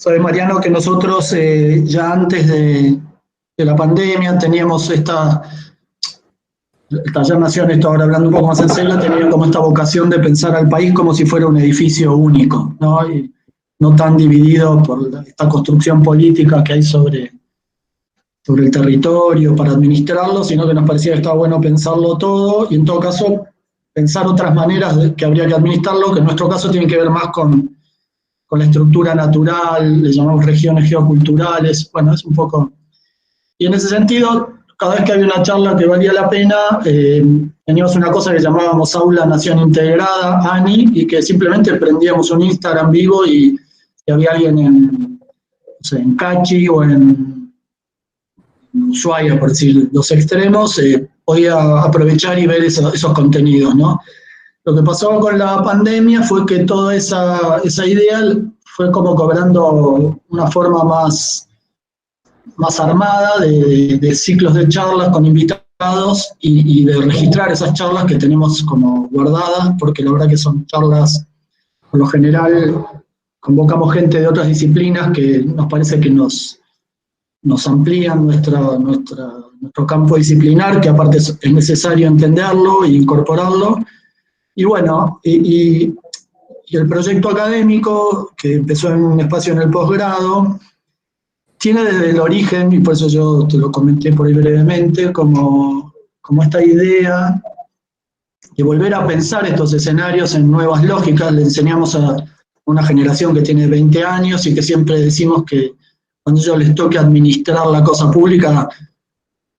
Sabes, Mariano, que nosotros ya antes de la pandemia teníamos ya nació esto, ahora hablando un poco más en serio, tenía como esta vocación de pensar al país como si fuera un edificio único, ¿no? Y no tan dividido por esta construcción política que hay sobre el territorio para administrarlo, sino que nos parecía que estaba bueno pensarlo todo y en todo caso pensar otras maneras que habría que administrarlo, que en nuestro caso tienen que ver más con la estructura natural, le llamamos regiones geoculturales, bueno, es un poco... Y en ese sentido, cada vez que había una charla que valía la pena, teníamos una cosa que llamábamos Aula Nación Integrada, ANI, y que simplemente prendíamos un Instagram vivo y si había alguien en Cachi o en Ushuaia, por decir los extremos, podía aprovechar y ver esos contenidos, ¿no? Lo que pasó con la pandemia fue que toda esa idea fue como cobrando una forma más armada de ciclos de charlas con invitados y de registrar esas charlas que tenemos como guardadas, porque la verdad que son charlas, por lo general, convocamos gente de otras disciplinas que nos parece que nos amplían nuestro campo disciplinar, que aparte es necesario entenderlo e incorporarlo. Y bueno, y el proyecto académico, que empezó en un espacio en el posgrado, tiene desde el origen, y por eso yo te lo comenté por ahí brevemente, como esta idea de volver a pensar estos escenarios en nuevas lógicas. Le enseñamos a una generación que tiene 20 años y que siempre decimos que cuando a ellos les toque administrar la cosa pública,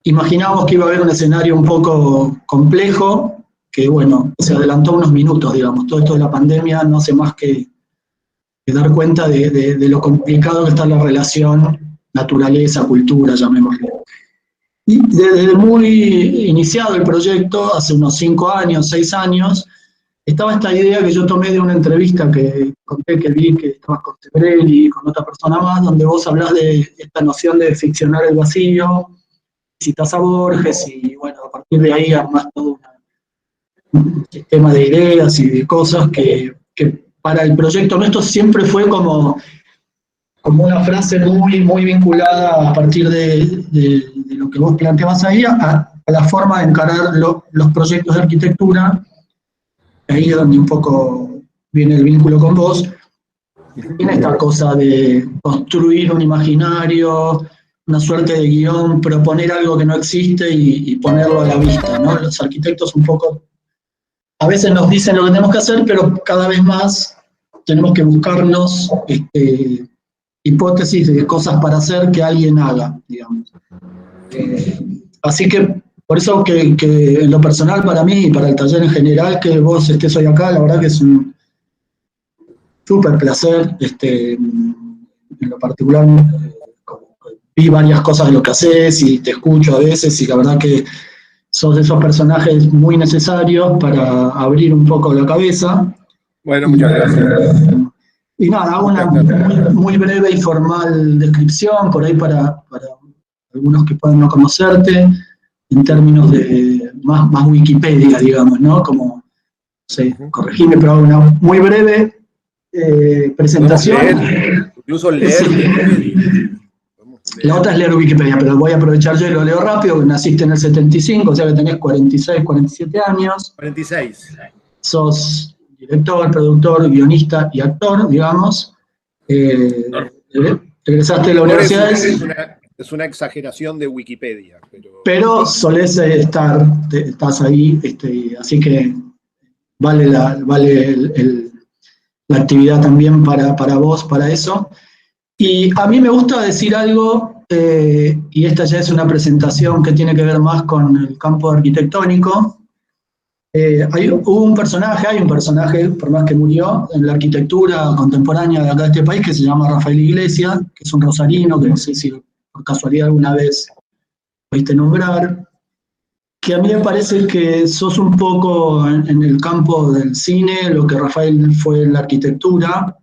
imaginábamos que iba a haber un escenario un poco complejo, que bueno, se adelantó unos minutos, digamos. Todo esto de la pandemia no hace más que dar cuenta de lo complicado que está la relación naturaleza-cultura, llamémosle. Y desde muy iniciado el proyecto, hace unos 5 años, 6 años, estaba esta idea que yo tomé de una entrevista que conté que vi que estabas con Sebrelli y con otra persona más, donde vos hablás de esta noción de ficcionar el vacío, citas a Borges y bueno, a partir de ahí armás todo un sistema de ideas y de cosas que para el proyecto nuestro siempre fue como una frase muy vinculada a partir de lo que vos planteabas ahí, a la forma de encarar los proyectos de arquitectura. Ahí es donde un poco viene el vínculo con vos. Tiene esta cosa de construir un imaginario, una suerte de guión, proponer algo que no existe y ponerlo a la vista, ¿no? Los arquitectos un poco, a veces nos dicen lo que tenemos que hacer, pero cada vez más tenemos que buscarnos hipótesis de cosas para hacer que alguien haga, digamos. Así que, por eso que en lo personal para mí y para el taller en general, que vos estés hoy acá, la verdad que es un súper placer. En lo particular, vi varias cosas de lo que haces y te escucho a veces, y la verdad que sos de esos personajes muy necesarios para abrir un poco la cabeza. Bueno, muchas gracias. Y nada, hago una muy breve y formal descripción, por ahí para algunos que puedan no conocerte, en términos de más Wikipedia, digamos, ¿no? Como, no sé, corregime, pero hago una muy breve presentación. Incluso leer Wikipedia. La otra es leer Wikipedia, pero voy a aprovechar yo y lo leo rápido, porque naciste en el 75, o sea que tenés 46, 47 años. 46. Sos director, productor, guionista y actor, digamos. Egresaste de la universidad. Es una exageración de Wikipedia. Pero solés estás ahí, así que vale la actividad también para vos, para eso. Y a mí me gusta decir algo, y esta ya es una presentación que tiene que ver más con el campo arquitectónico. Hay un personaje, por más que murió, en la arquitectura contemporánea de acá de este país, que se llama Rafael Iglesias, que es un rosarino, que no sé si por casualidad alguna vez oíste nombrar, que a mí me parece que sos un poco en el campo del cine, lo que Rafael fue en la arquitectura,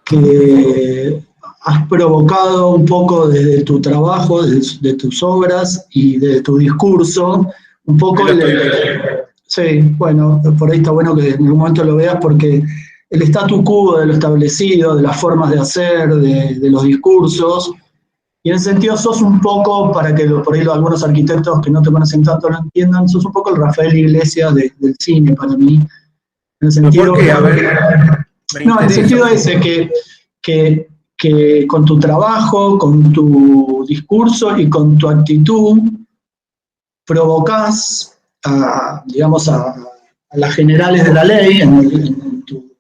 que has provocado un poco desde tu trabajo, de tus obras y de tu discurso, un poco sí, bueno, por ahí está bueno que en algún momento lo veas, porque el statu quo de lo establecido, de las formas de hacer, de los discursos. Y en ese sentido sos un poco, para que por ahí algunos arquitectos que no te conocen tanto lo entiendan, sos un poco el Rafael Iglesias del cine para mí. En el sentido ¿Por qué? A ver, me no, en el interesa. sentido ese, que con tu trabajo, con tu discurso y con tu actitud provocás digamos, a las generales de la ley en tu...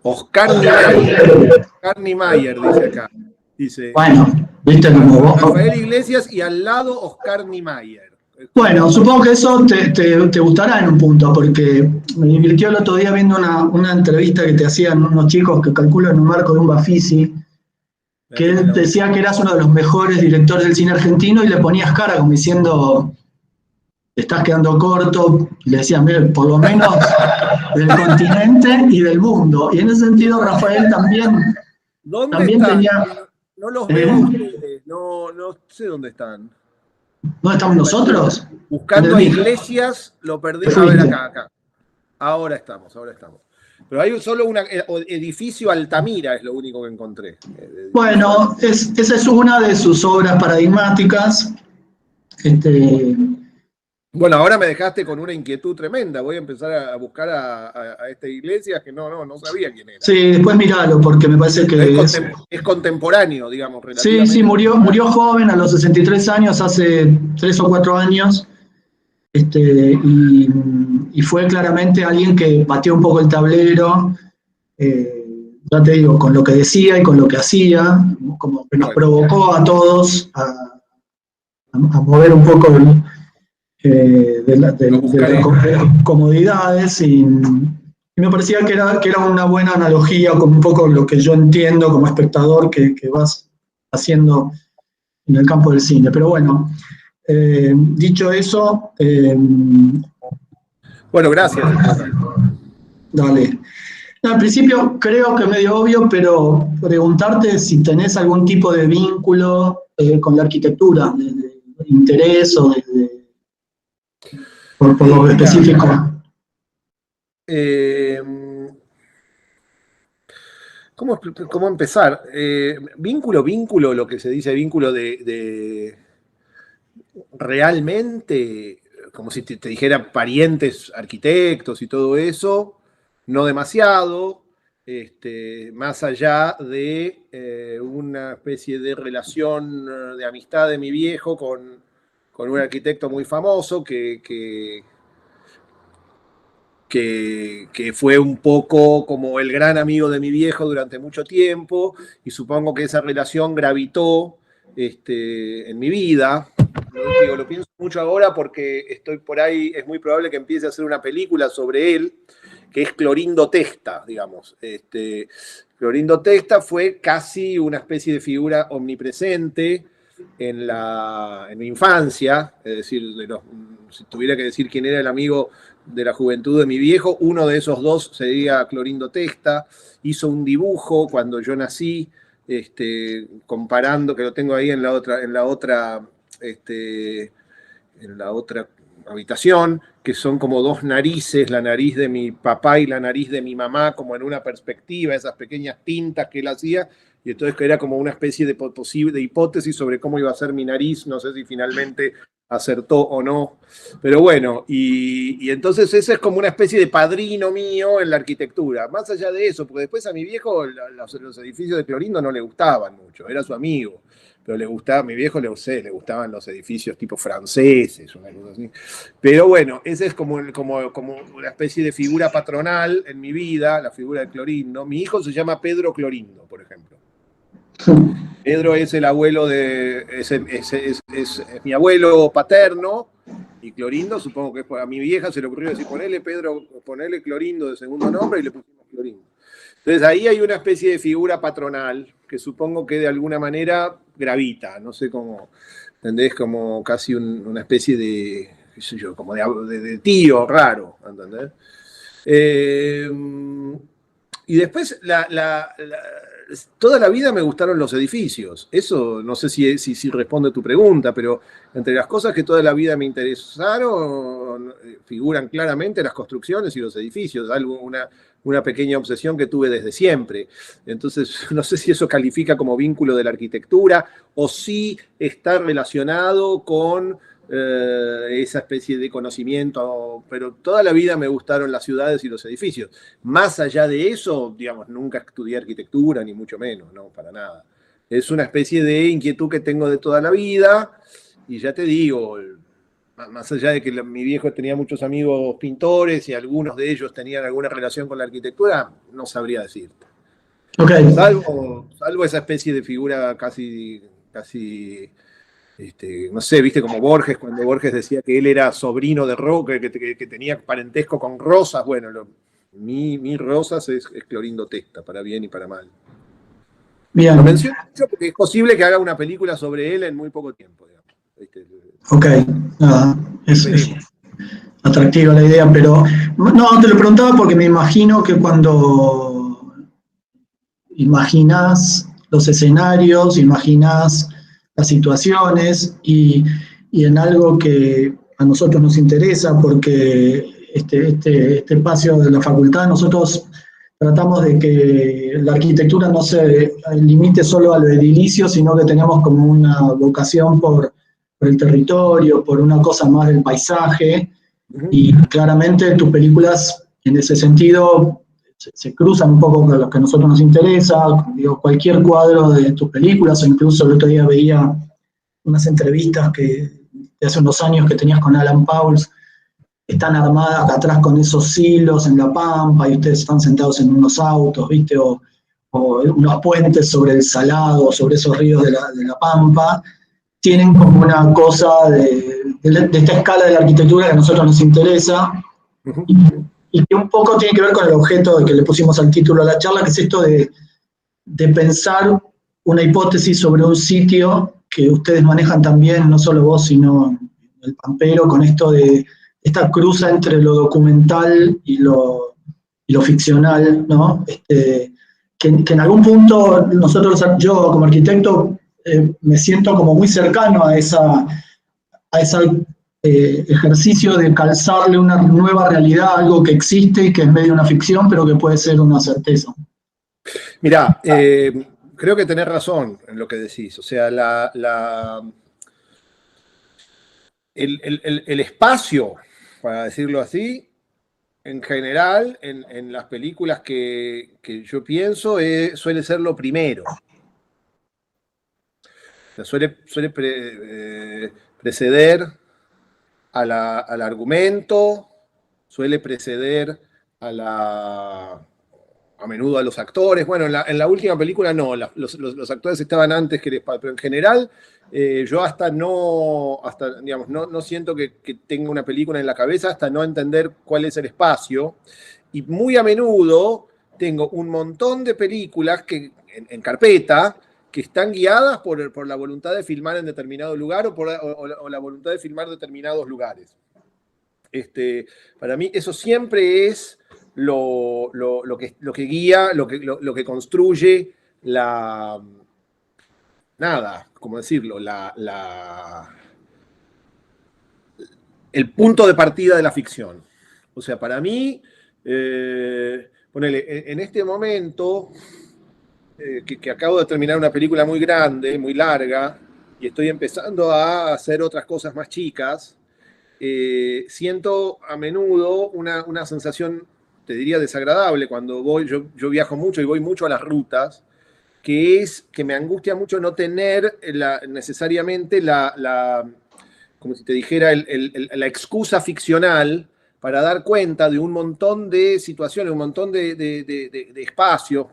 Oscar Niemeyer. Oscar Niemeyer dice acá. Dice, Bueno, viste como vos... Rafael Iglesias y al lado Oscar Niemeyer. Bueno, supongo que eso te gustará en un punto, porque me divirtió el otro día viendo una entrevista que te hacían unos chicos que calculo en un marco de un Bafisi, que él decía que eras uno de los mejores directores del cine argentino y le ponías cara como diciendo, te estás quedando corto, y le decías, mire, por lo menos del continente y del mundo. Y en ese sentido Rafael ¿Dónde también están? tenía... No los veo a ustedes, no sé dónde están. ¿Dónde estamos nosotros? Buscando a Iglesias, lo perdí. A ver, acá. Ahora estamos. Pero hay solo un edificio Altamira, es lo único que encontré. Bueno, esa es una de sus obras paradigmáticas. Bueno, ahora me dejaste con una inquietud tremenda. Voy a empezar a buscar a esta Iglesias que no sabía quién era. Sí, después miralo, porque me parece que es contemporáneo, digamos, relativamente. Sí, murió joven, a los 63 años, hace 3 o 4 años. Y fue claramente alguien que pateó un poco el tablero, ya te digo, con lo que decía y con lo que hacía, como que nos provocó a todos a mover un poco de las comodidades, y me parecía que era una buena analogía con un poco lo que yo entiendo como espectador que vas haciendo en el campo del cine. Pero bueno, dicho eso... bueno, gracias. Dale. No, al principio creo que medio obvio, pero preguntarte si tenés algún tipo de vínculo con la arquitectura, de interés o por lo específico. ¿Cómo empezar? Vínculo, lo que se dice vínculo de realmente, como si te dijera parientes arquitectos y todo eso, no demasiado, más allá de una especie de relación de amistad de mi viejo con un arquitecto muy famoso que fue un poco como el gran amigo de mi viejo durante mucho tiempo, y supongo que esa relación gravitó en mi vida. Lo pienso mucho ahora porque estoy por ahí, es muy probable que empiece a hacer una película sobre él, que es Clorindo Testa, digamos. Clorindo Testa fue casi una especie de figura omnipresente en mi infancia, es decir, si tuviera que decir quién era el amigo de la juventud de mi viejo, uno de esos dos sería Clorindo Testa. Hizo un dibujo cuando yo nací, comparando, que lo tengo ahí en la otra habitación, que son como dos narices, la nariz de mi papá y la nariz de mi mamá, como en una perspectiva, esas pequeñas tintas que él hacía, y entonces era como una especie de hipótesis sobre cómo iba a ser mi nariz. No sé si finalmente acertó o no, pero bueno, y entonces ese es como una especie de padrino mío en la arquitectura. Más allá de eso, porque después a mi viejo los edificios de Clorindo no le gustaban mucho, era su amigo, pero le gustaba, a mi viejo le gustaban los edificios tipo franceses, una cosa así. Pero bueno, ese es como una especie de figura patronal en mi vida, la figura de Clorindo. Mi hijo se llama Pedro Clorindo, por ejemplo. Pedro es el abuelo es mi abuelo paterno, y Clorindo, supongo que a mi vieja se le ocurrió decir, ponele Clorindo de segundo nombre, y le pusimos Clorindo. Entonces ahí hay una especie de figura patronal que supongo que de alguna manera gravita, no sé cómo, ¿entendés? Como casi una especie de, qué sé yo, como de tío raro, ¿entendés? Y después toda la vida me gustaron los edificios. Eso no sé si responde a tu pregunta, pero entre las cosas que toda la vida me interesaron figuran claramente las construcciones y los edificios, una pequeña obsesión que tuve desde siempre. Entonces, no sé si eso califica como vínculo de la arquitectura o si está relacionado con esa especie de conocimiento, pero toda la vida me gustaron las ciudades y los edificios. Más allá de eso, digamos, nunca estudié arquitectura, ni mucho menos, no, para nada. Es una especie de inquietud que tengo de toda la vida, y ya te digo, más allá de que mi viejo tenía muchos amigos pintores y algunos de ellos tenían alguna relación con la arquitectura, no sabría decirte. Okay. Salvo esa especie de figura casi no sé, viste como Borges, cuando Borges decía que él era sobrino de Roca, que tenía parentesco con Rosas. Bueno, mi Rosas es Clorindo Testa, para bien y para mal. Bien. Lo menciono mucho porque es posible que haga una película sobre él en muy poco tiempo, digamos. Ok, es atractiva la idea, pero no, te lo preguntaba porque me imagino que cuando imaginas los escenarios, imaginas las situaciones y en algo que a nosotros nos interesa porque este espacio de la facultad nosotros tratamos de que la arquitectura no se limite solo a lo edilicio, sino que tenemos como una vocación por el territorio, por una cosa más del paisaje, y claramente tus películas en ese sentido se cruzan un poco con lo que a nosotros nos interesa. Digo, cualquier cuadro de tus películas, o incluso el otro día veía unas entrevistas de hace unos años que tenías con Alan Pauls, están armadas acá atrás con esos hilos en la pampa y ustedes están sentados en unos autos, ¿viste? O unos puentes sobre el Salado, sobre esos ríos de la pampa, tienen como una cosa de esta escala de la arquitectura que a nosotros nos interesa, y que un poco tiene que ver con el objeto que le pusimos al título a la charla, que es esto de pensar una hipótesis sobre un sitio que ustedes manejan también, no solo vos, sino el Pampero, con esto de esta cruza entre lo documental y lo ficcional, ¿no? Que en algún punto nosotros, yo como arquitecto, me siento como muy cercano a ese ejercicio de calzarle una nueva realidad a algo que existe y que es medio una ficción, pero que puede ser una certeza. Mirá, creo que tenés razón en lo que decís. O sea, el espacio, para decirlo así, en general, en las películas que yo pienso, suele ser lo primero. O sea, suele preceder al argumento, suele preceder a menudo a los actores. Bueno, en la última película no, los actores estaban antes que el espacio, pero en general yo digamos, no siento que tenga una película en la cabeza hasta no entender cuál es el espacio. Y muy a menudo tengo un montón de películas en carpeta que están guiadas por la voluntad de filmar en determinado lugar o la voluntad de filmar determinados lugares. Para mí eso siempre es lo que guía, lo que construye ¿cómo decirlo? El punto de partida de la ficción. O sea, para mí, ponele, en este momento, que acabo de terminar una película muy grande, muy larga, y estoy empezando a hacer otras cosas más chicas, siento a menudo una sensación, te diría, desagradable cuando yo viajo mucho y voy mucho a las rutas, que es que me angustia mucho no tener necesariamente como si te dijera, la excusa ficcional para dar cuenta de un montón de situaciones, un montón de espacios,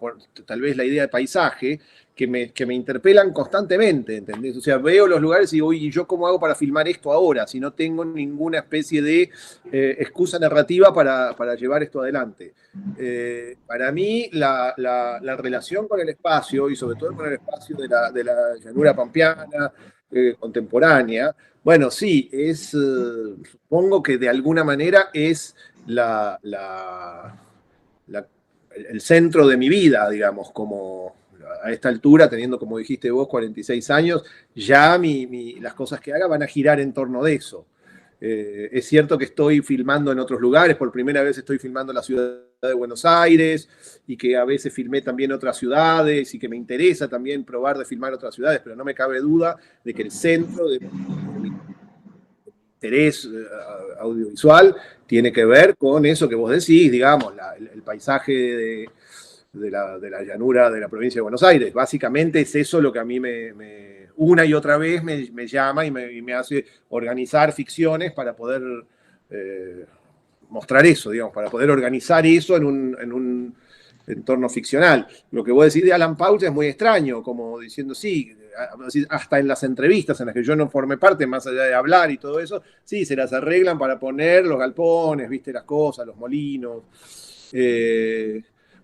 tal vez la idea de paisaje, que me interpelan constantemente, ¿entendés? O sea, veo los lugares y digo, ¿y yo cómo hago para filmar esto ahora? Si no tengo ninguna especie de excusa narrativa para llevar esto adelante. Para mí, la relación con el espacio, y sobre todo con el espacio de la llanura pampeana, contemporánea, bueno, sí, supongo que de alguna manera es el centro de mi vida, digamos, como a esta altura, teniendo, como dijiste vos, 46 años, ya las cosas que haga van a girar en torno de eso. Es cierto que estoy filmando en otros lugares, por primera vez estoy filmando en la ciudad de Buenos Aires, y que a veces filmé también otras ciudades, y que me interesa también probar de filmar otras ciudades, pero no me cabe duda de que el centro de mi interés audiovisual tiene que ver con eso que vos decís, digamos, el paisaje de la llanura de la provincia de Buenos Aires. Básicamente es eso lo que a mí una y otra vez me llama y me hace organizar ficciones para poder mostrar eso, digamos, para poder organizar eso en un entorno ficcional. Lo que vos decís de Alan Pauls es muy extraño, como diciendo, sí, hasta en las entrevistas en las que yo no formé parte, más allá de hablar y todo eso, sí, se las arreglan para poner los galpones, viste, las cosas, los molinos.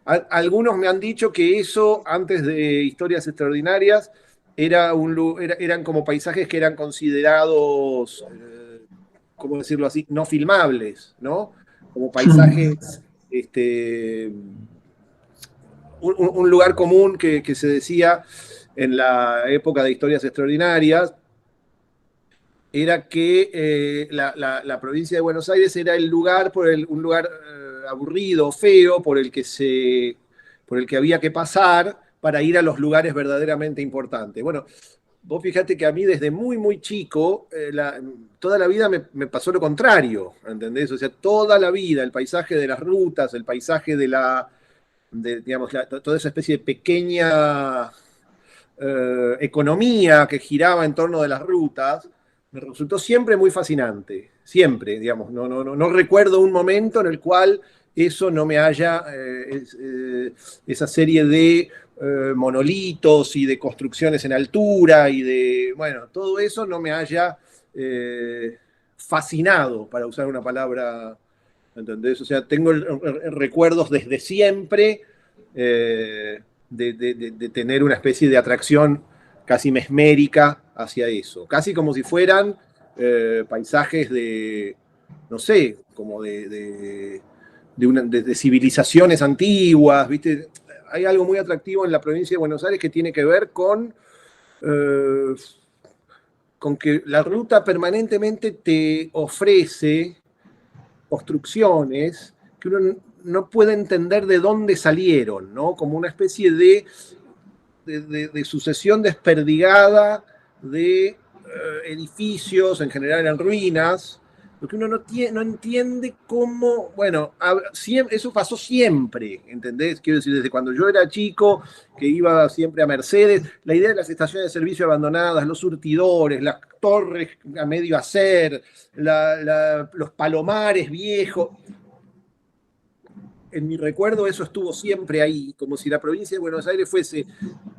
Algunos me han dicho que eso, antes de Historias Extraordinarias, eran como paisajes que eran considerados, ¿cómo decirlo así?, no filmables, ¿no? Como paisajes, un lugar común que se decía en la época de Historias Extraordinarias era que la provincia de Buenos Aires era un lugar aburrido, feo, por el que había que pasar para ir a los lugares verdaderamente importantes. Bueno, vos fíjate que a mí desde muy, muy chico, toda la vida me pasó lo contrario, ¿entendés? O sea, toda la vida, el paisaje de las rutas, el paisaje digamos, toda esa especie de pequeña economía que giraba en torno de las rutas, me resultó siempre muy fascinante, siempre, digamos, no recuerdo un momento en el cual eso no me haya, esa serie de monolitos y de construcciones en altura y bueno, todo eso no me haya fascinado, para usar una palabra, ¿entendés? O sea, tengo recuerdos desde siempre de tener una especie de atracción casi mesmérica hacia eso, casi como si fueran paisajes no sé, como de civilizaciones antiguas, ¿viste? Hay algo muy atractivo en la provincia de Buenos Aires que tiene que ver con que la ruta permanentemente te ofrece construcciones que uno no puede entender de dónde salieron, ¿no? Como una especie de sucesión desperdigada de edificios, en general en ruinas, porque uno no entiende cómo, bueno, eso pasó siempre, ¿entendés? Quiero decir, desde cuando yo era chico, que iba siempre a Mercedes, la idea de las estaciones de servicio abandonadas, los surtidores, las torres a medio hacer, los palomares viejos. En mi recuerdo eso estuvo siempre ahí, como si la provincia de Buenos Aires fuese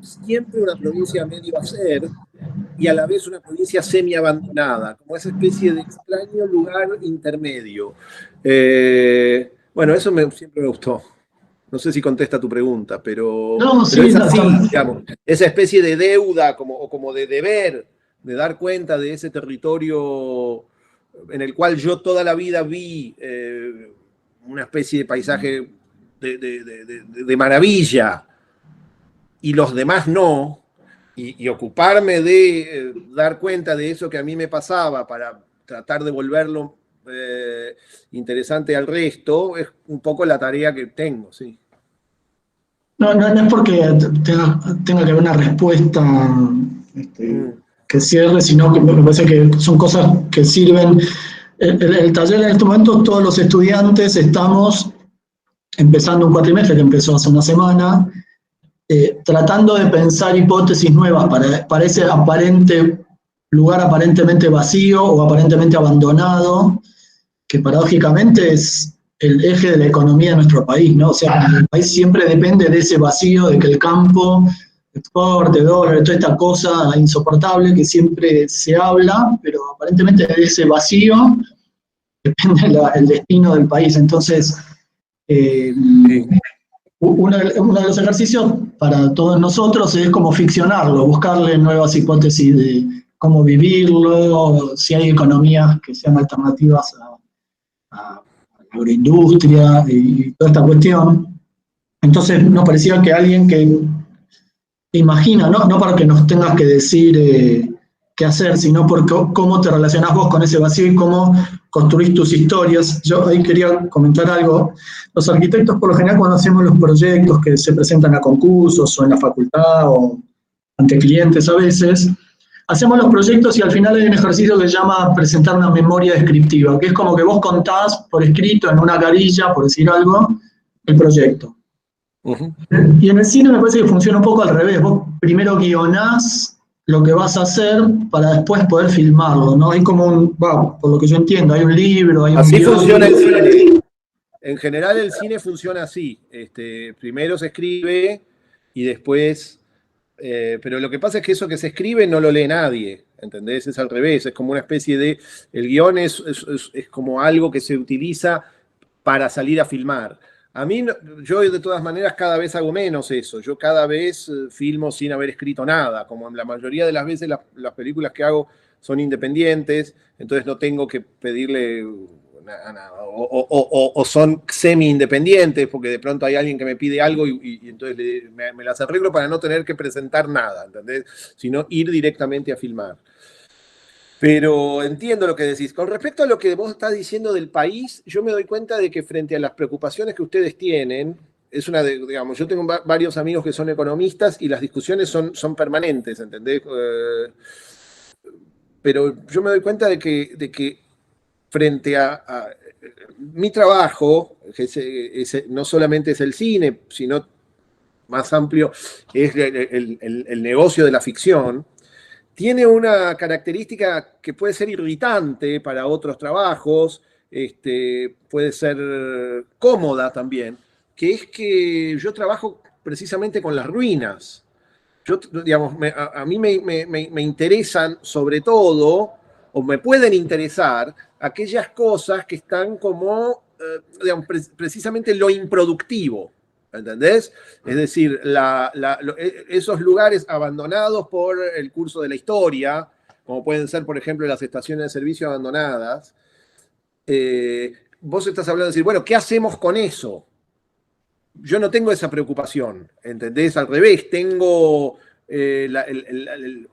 siempre una provincia a medio hacer y a la vez una provincia semi-abandonada, como esa especie de extraño lugar intermedio. Bueno, eso siempre me gustó. No sé si contesta tu pregunta, pero es así, digamos, esa especie de deuda o como de deber, de dar cuenta de ese territorio en el cual yo toda la vida vi una especie de paisaje de maravilla y los demás no, y ocuparme de dar cuenta de eso que a mí me pasaba para tratar de volverlo interesante al resto, es un poco la tarea que tengo, sí. No es porque tenga que haber una respuesta que cierre, sino que me parece que son cosas que sirven. El taller en este momento, todos los estudiantes estamos empezando un cuatrimestre que empezó hace una semana, tratando de pensar hipótesis nuevas para ese lugar aparentemente vacío o aparentemente abandonado, que paradójicamente es el eje de la economía de nuestro país, ¿no? O sea, el país siempre depende de ese vacío, de que el campo exporte, dólares, toda esta cosa insoportable que siempre se habla, pero aparentemente de ese vacío depende el destino del país. Entonces, uno de los ejercicios para todos nosotros es como ficcionarlo, buscarle nuevas hipótesis de cómo vivirlo, si hay economías que sean alternativas a la agroindustria y toda esta cuestión. Entonces nos parecía que alguien que Imagino, ¿no? No para que nos tengas que decir qué hacer, sino por cómo te relacionás vos con ese vacío y cómo construís tus historias. Yo ahí quería comentar algo. Los arquitectos, por lo general, cuando hacemos los proyectos que se presentan a concursos o en la facultad o ante clientes a veces, hacemos los proyectos y al final hay un ejercicio que se llama presentar una memoria descriptiva, que es como que vos contás por escrito en una carilla, por decir algo, el proyecto. Ujú. Y en el cine me parece que funciona un poco al revés. Vos primero guionás lo que vas a hacer para después poder filmarlo, ¿no? Hay como por lo que yo entiendo, hay un libro, hay un Así guión. funciona el cine. En general el cine funciona así. Primero se escribe y después... pero lo que pasa es que eso que se escribe no lo lee nadie, ¿entendés? Es al revés, es como una especie de... El guión es como algo que se utiliza para salir a filmar. A mí, yo de todas maneras cada vez hago menos eso. Yo cada vez filmo sin haber escrito nada. Como en la mayoría de las veces las películas que hago son independientes, entonces no tengo que pedirle nada. O son semi-independientes, porque de pronto hay alguien que me pide algo y entonces me las arreglo para no tener que presentar nada, ¿entendés? Sino ir directamente a filmar. Pero entiendo lo que decís. Con respecto a lo que vos estás diciendo del país, yo me doy cuenta de que frente a las preocupaciones que ustedes tienen, es una de, digamos, yo tengo varios amigos que son economistas y las discusiones son permanentes, ¿entendés? Pero yo me doy cuenta de que frente a mi trabajo, que no solamente es el cine, sino más amplio, es el negocio de la ficción, tiene una característica que puede ser irritante para otros trabajos, puede ser cómoda también, que es que yo trabajo precisamente con las ruinas. Yo, digamos, a mí me interesan sobre todo, o me pueden interesar, aquellas cosas que están como, digamos, precisamente lo improductivo. ¿Entendés? Es decir, esos lugares abandonados por el curso de la historia, como pueden ser, por ejemplo, las estaciones de servicio abandonadas, vos estás hablando de decir, bueno, ¿qué hacemos con eso? Yo no tengo esa preocupación, ¿entendés? Al revés, tengo el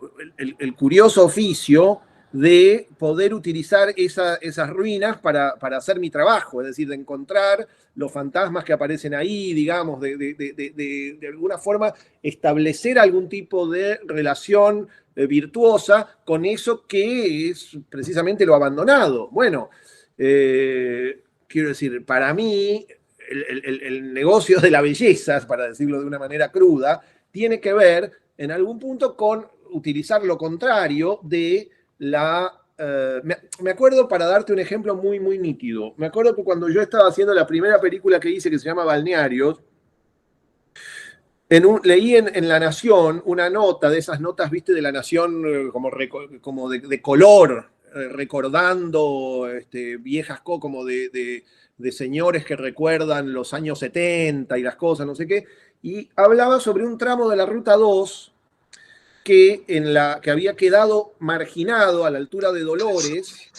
curioso oficio de poder utilizar esas ruinas para hacer mi trabajo, es decir, de encontrar los fantasmas que aparecen ahí, digamos, de alguna forma establecer algún tipo de relación virtuosa con eso que es precisamente lo abandonado. Bueno, quiero decir, para mí el negocio de la belleza, para decirlo de una manera cruda, tiene que ver en algún punto con utilizar lo contrario de la... me acuerdo, para darte un ejemplo muy, muy nítido, me acuerdo que cuando yo estaba haciendo la primera película que hice, que se llama Balnearios, leí en La Nación una nota, de esas notas, viste, de La Nación, como de color, recordando viejas como de señores que recuerdan los años 70 y las cosas, no sé qué, y hablaba sobre un tramo de la Ruta 2 que había quedado marginado a la altura de Dolores,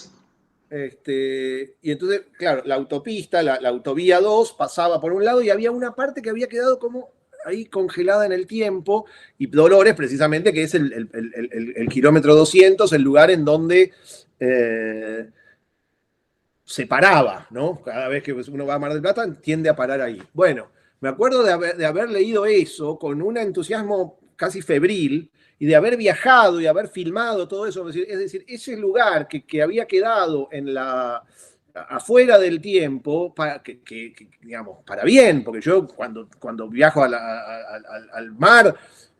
y entonces, claro, la autopista, la autovía 2 pasaba por un lado y había una parte que había quedado como ahí congelada en el tiempo, y Dolores precisamente, que es el kilómetro 200, el lugar en donde se paraba, ¿no? Cada vez que uno va a Mar del Plata tiende a parar ahí. Bueno, me acuerdo de haber leído eso con un entusiasmo casi febril y de haber viajado y haber filmado todo eso. Es decir, ese lugar que había quedado afuera del tiempo, digamos, para bien, porque yo cuando viajo al mar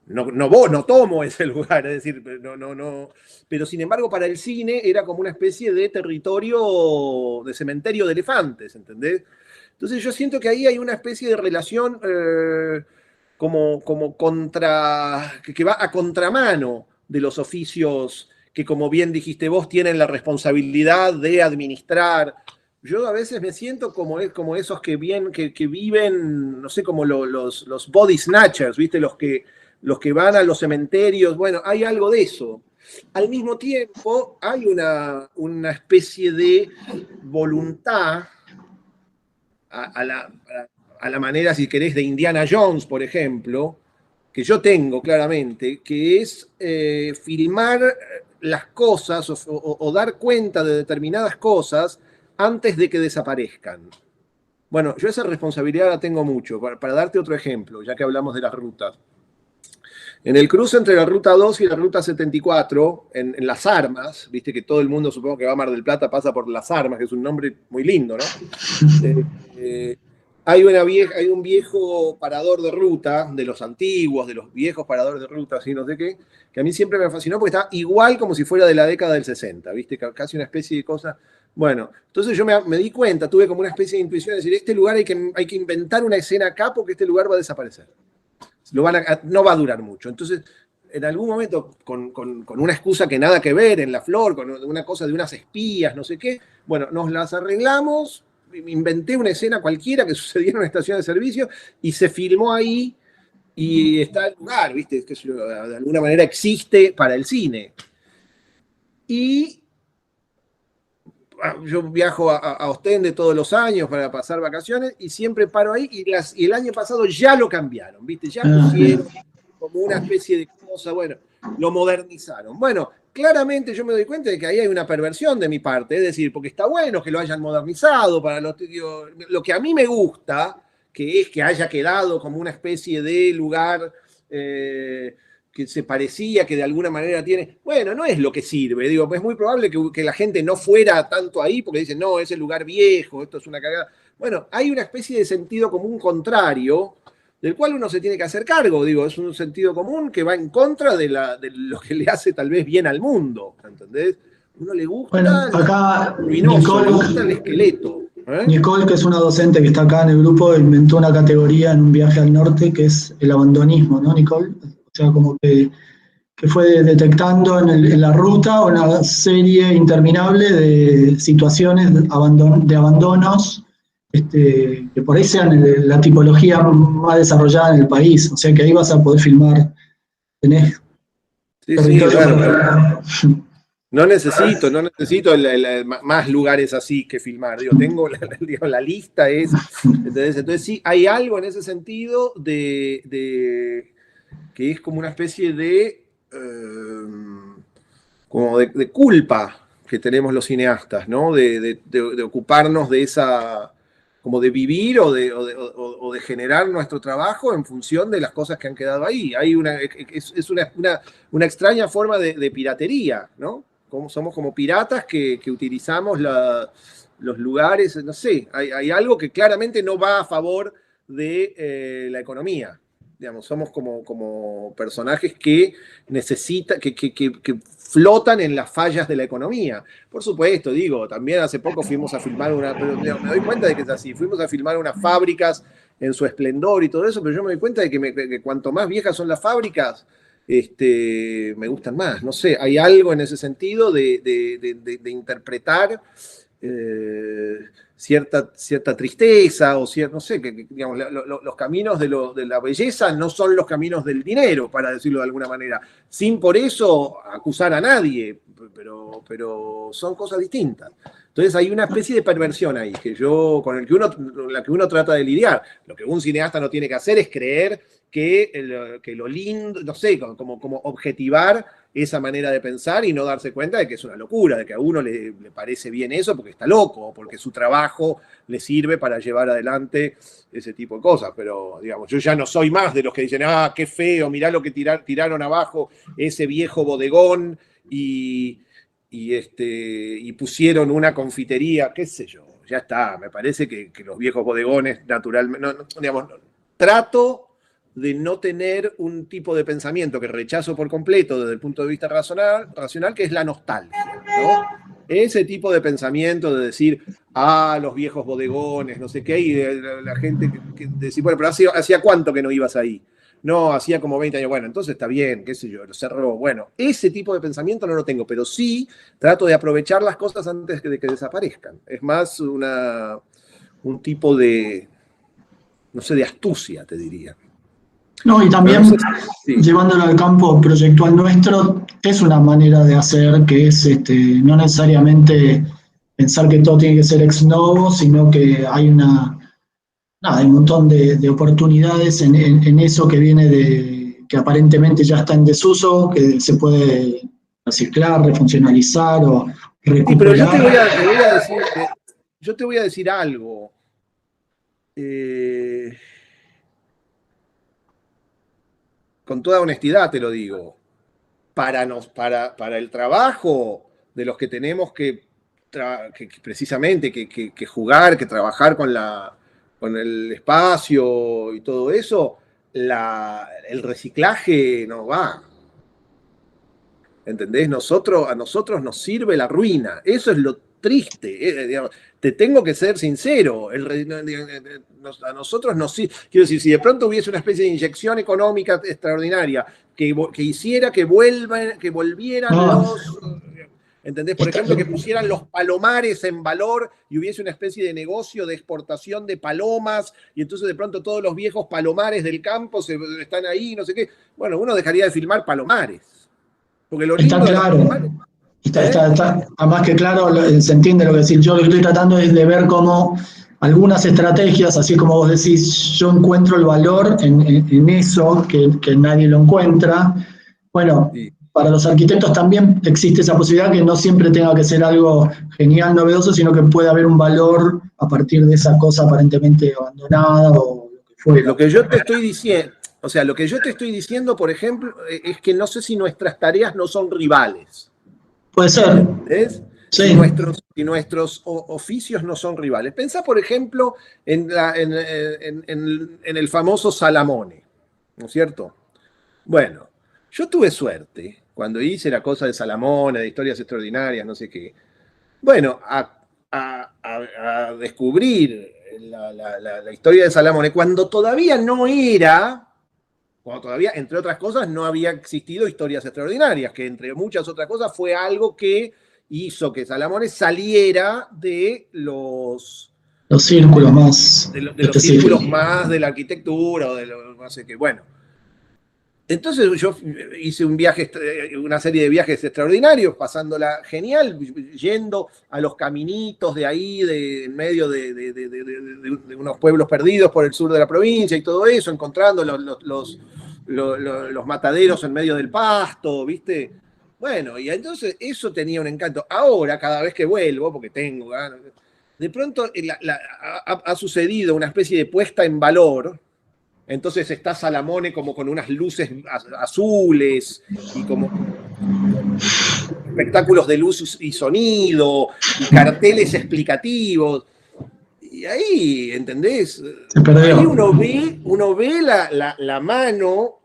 no tomo ese lugar, es decir, no. Pero sin embargo, para el cine era como una especie de territorio de cementerio de elefantes, ¿entendés? Entonces yo siento que ahí hay una especie de relación como que va a contramano de los oficios que, como bien dijiste vos, tienen la responsabilidad de administrar. Yo a veces me siento como esos que viven, no sé, como los body snatchers, ¿viste? Los que van a los cementerios. Bueno, hay algo de eso. Al mismo tiempo, hay una especie de voluntad a la manera, si querés, de Indiana Jones, por ejemplo, que yo tengo claramente, que es filmar las cosas o dar cuenta de determinadas cosas antes de que desaparezcan. Bueno, yo esa responsabilidad la tengo mucho. Para darte otro ejemplo, ya que hablamos de las rutas. En el cruce entre la Ruta 2 y la Ruta 74, en Las Armas, viste que todo el mundo, supongo que va a Mar del Plata, pasa por Las Armas, que es un nombre muy lindo, ¿no? Hay un viejo parador de ruta, de los antiguos, de los viejos paradores de ruta, así no sé qué, que a mí siempre me fascinó porque está igual como si fuera de la década del 60, ¿viste? Casi una especie de cosa. Bueno, entonces yo me di cuenta, tuve como una especie de intuición de decir, este lugar hay que inventar una escena acá porque este lugar va a desaparecer. No va a durar mucho. Entonces, en algún momento, con una excusa que nada que ver en La Flor, con una cosa de unas espías, no sé qué, bueno, nos las arreglamos, inventé una escena cualquiera que sucediera en una estación de servicio y se filmó ahí y está el lugar, ¿viste? Que de alguna manera existe para el cine. Y yo viajo a Ostende todos los años para pasar vacaciones y siempre paro ahí y el año pasado ya lo cambiaron, ¿viste? Ya pusieron como una especie de cosa, bueno, lo modernizaron. Bueno, claramente yo me doy cuenta de que ahí hay una perversión de mi parte, es decir, porque está bueno que lo hayan modernizado para lo que a mí me gusta, que es que haya quedado como una especie de lugar que se parecía, que de alguna manera tiene, bueno, no es lo que sirve, digo, es muy probable que la gente no fuera tanto ahí porque dicen, no, es el lugar viejo, esto es una cagada. Bueno, hay una especie de sentido común contrario, del cual uno se tiene que hacer cargo, digo, es un sentido común que va en contra de lo que le hace tal vez bien al mundo, ¿entendés? Uno le gusta, bueno, acá ruinoso, le gusta el esqueleto. Nicole, que es una docente que está acá en el grupo, inventó una categoría en un viaje al norte que es el abandonismo, ¿no, Nicole? O sea, como que fue detectando en la ruta una serie interminable de situaciones de abandonos que por ahí sean la tipología más desarrollada en el país. O sea que ahí vas a poder filmar. Tenés territorio bueno, no necesito más lugares así que filmar. Digo, tengo la lista es. Entonces sí, hay algo en ese sentido que es como una especie de culpa que tenemos los cineastas, ¿no? De ocuparnos de esa, como de vivir o de generar nuestro trabajo en función de las cosas que han quedado ahí. Es una extraña forma de piratería, ¿no? Somos como piratas que utilizamos los lugares, no sé, hay algo que claramente no va a favor de la economía. Digamos, somos como personajes que que flotan en las fallas de la economía. Por supuesto, digo, también hace poco fuimos a filmar pero me doy cuenta de que es así, fuimos a filmar unas fábricas en su esplendor y todo eso, pero yo me doy cuenta de que cuanto más viejas son las fábricas, me gustan más. No sé, hay algo en ese sentido de interpretar cierta tristeza o no sé, digamos, los caminos de la belleza no son los caminos del dinero, para decirlo de alguna manera, sin por eso acusar a nadie, pero son cosas distintas. Entonces hay una especie de perversión ahí con la que uno trata de lidiar. Lo que un cineasta no tiene que hacer es creer que lo lindo, no sé, como objetivar esa manera de pensar y no darse cuenta de que es una locura, de que a uno le parece bien eso porque está loco, o porque su trabajo le sirve para llevar adelante ese tipo de cosas. Pero, digamos, yo ya no soy más de los que dicen, qué feo, mirá lo que tiraron abajo ese viejo bodegón y pusieron una confitería, qué sé yo, ya está. Me parece que los viejos bodegones, naturalmente, trato de no tener un tipo de pensamiento que rechazo por completo desde el punto de vista racional, que es la nostalgia, ¿no? Ese tipo de pensamiento de decir, los viejos bodegones, no sé qué, y la gente que decir, bueno, pero ¿hacía cuánto que no ibas ahí? No, hacía como 20 años, bueno, entonces está bien, qué sé yo, lo cerró. Bueno, ese tipo de pensamiento no lo tengo, pero sí trato de aprovechar las cosas antes de que desaparezcan. Es más un tipo de, no sé, de astucia, te diría. No, y también llevándolo al campo proyectual nuestro, es una manera de hacer que es no necesariamente pensar que todo tiene que ser ex novo, sino que hay hay un montón de oportunidades en eso que viene que aparentemente ya está en desuso, que se puede reciclar, refuncionalizar o Sí, pero yo te voy recuperar. a decir, yo te voy a decir algo. Eh, con toda honestidad te lo digo. Para el trabajo de los que tenemos que precisamente que jugar, que trabajar con el espacio y todo eso, el reciclaje no va. ¿Entendés? A nosotros nos sirve la ruina. Eso es lo triste. Digamos, te tengo que ser sincero. A nosotros nos sirve. Quiero decir, si de pronto hubiese una especie de inyección económica extraordinaria que hiciera que volvieran No, los. ¿Entendés? Por está, ejemplo, que pusieran los palomares en valor y hubiese una especie de negocio de exportación de palomas, y entonces de pronto todos los viejos palomares del campo están ahí, no sé qué. Bueno, uno dejaría de filmar palomares. Porque lo está lindo de los claro. palomares, ¿eh? Está más que claro, se entiende lo que decir. Yo lo que estoy tratando es de ver cómo algunas estrategias, así como vos decís, yo encuentro el valor en eso, que nadie lo encuentra. Bueno, Sí. para los arquitectos también existe esa posibilidad que no siempre tenga que ser algo genial, novedoso, sino que puede haber un valor a partir de esa cosa aparentemente abandonada o lo que fuera. Lo que yo te estoy diciendo, o sea, lo que yo te estoy diciendo, por ejemplo, es que no sé si nuestras tareas no son rivales. Puede ser, ¿Entendés? sí. Si nuestros oficios no son rivales. Pensá, por ejemplo, en el famoso Salamone, ¿no es cierto? Bueno, yo tuve suerte cuando hice la cosa de Salamone, de historias extraordinarias, no sé qué. Bueno, a descubrir la historia de Salamone cuando todavía no era, cuando todavía, entre otras cosas, no había existido historias extraordinarias, que entre muchas otras cosas fue algo que hizo que Salamone saliera Los círculos más de los círculos específicos. más de la arquitectura o de lo no sé qué. Bueno, entonces yo hice una serie de viajes extraordinarios, pasándola genial, yendo a los caminitos de ahí, en medio de unos pueblos perdidos por el sur de la provincia y todo eso, encontrando los mataderos en medio del pasto, ¿viste? Bueno, y entonces eso tenía un encanto. Ahora, cada vez que vuelvo, porque tengo ganas, de pronto ha sucedido una especie de puesta en valor. Entonces está Salamone como con unas luces azules y como espectáculos de luz y sonido y carteles explicativos. Y ahí, ¿entendés? Se Ahí perdió. uno ve la mano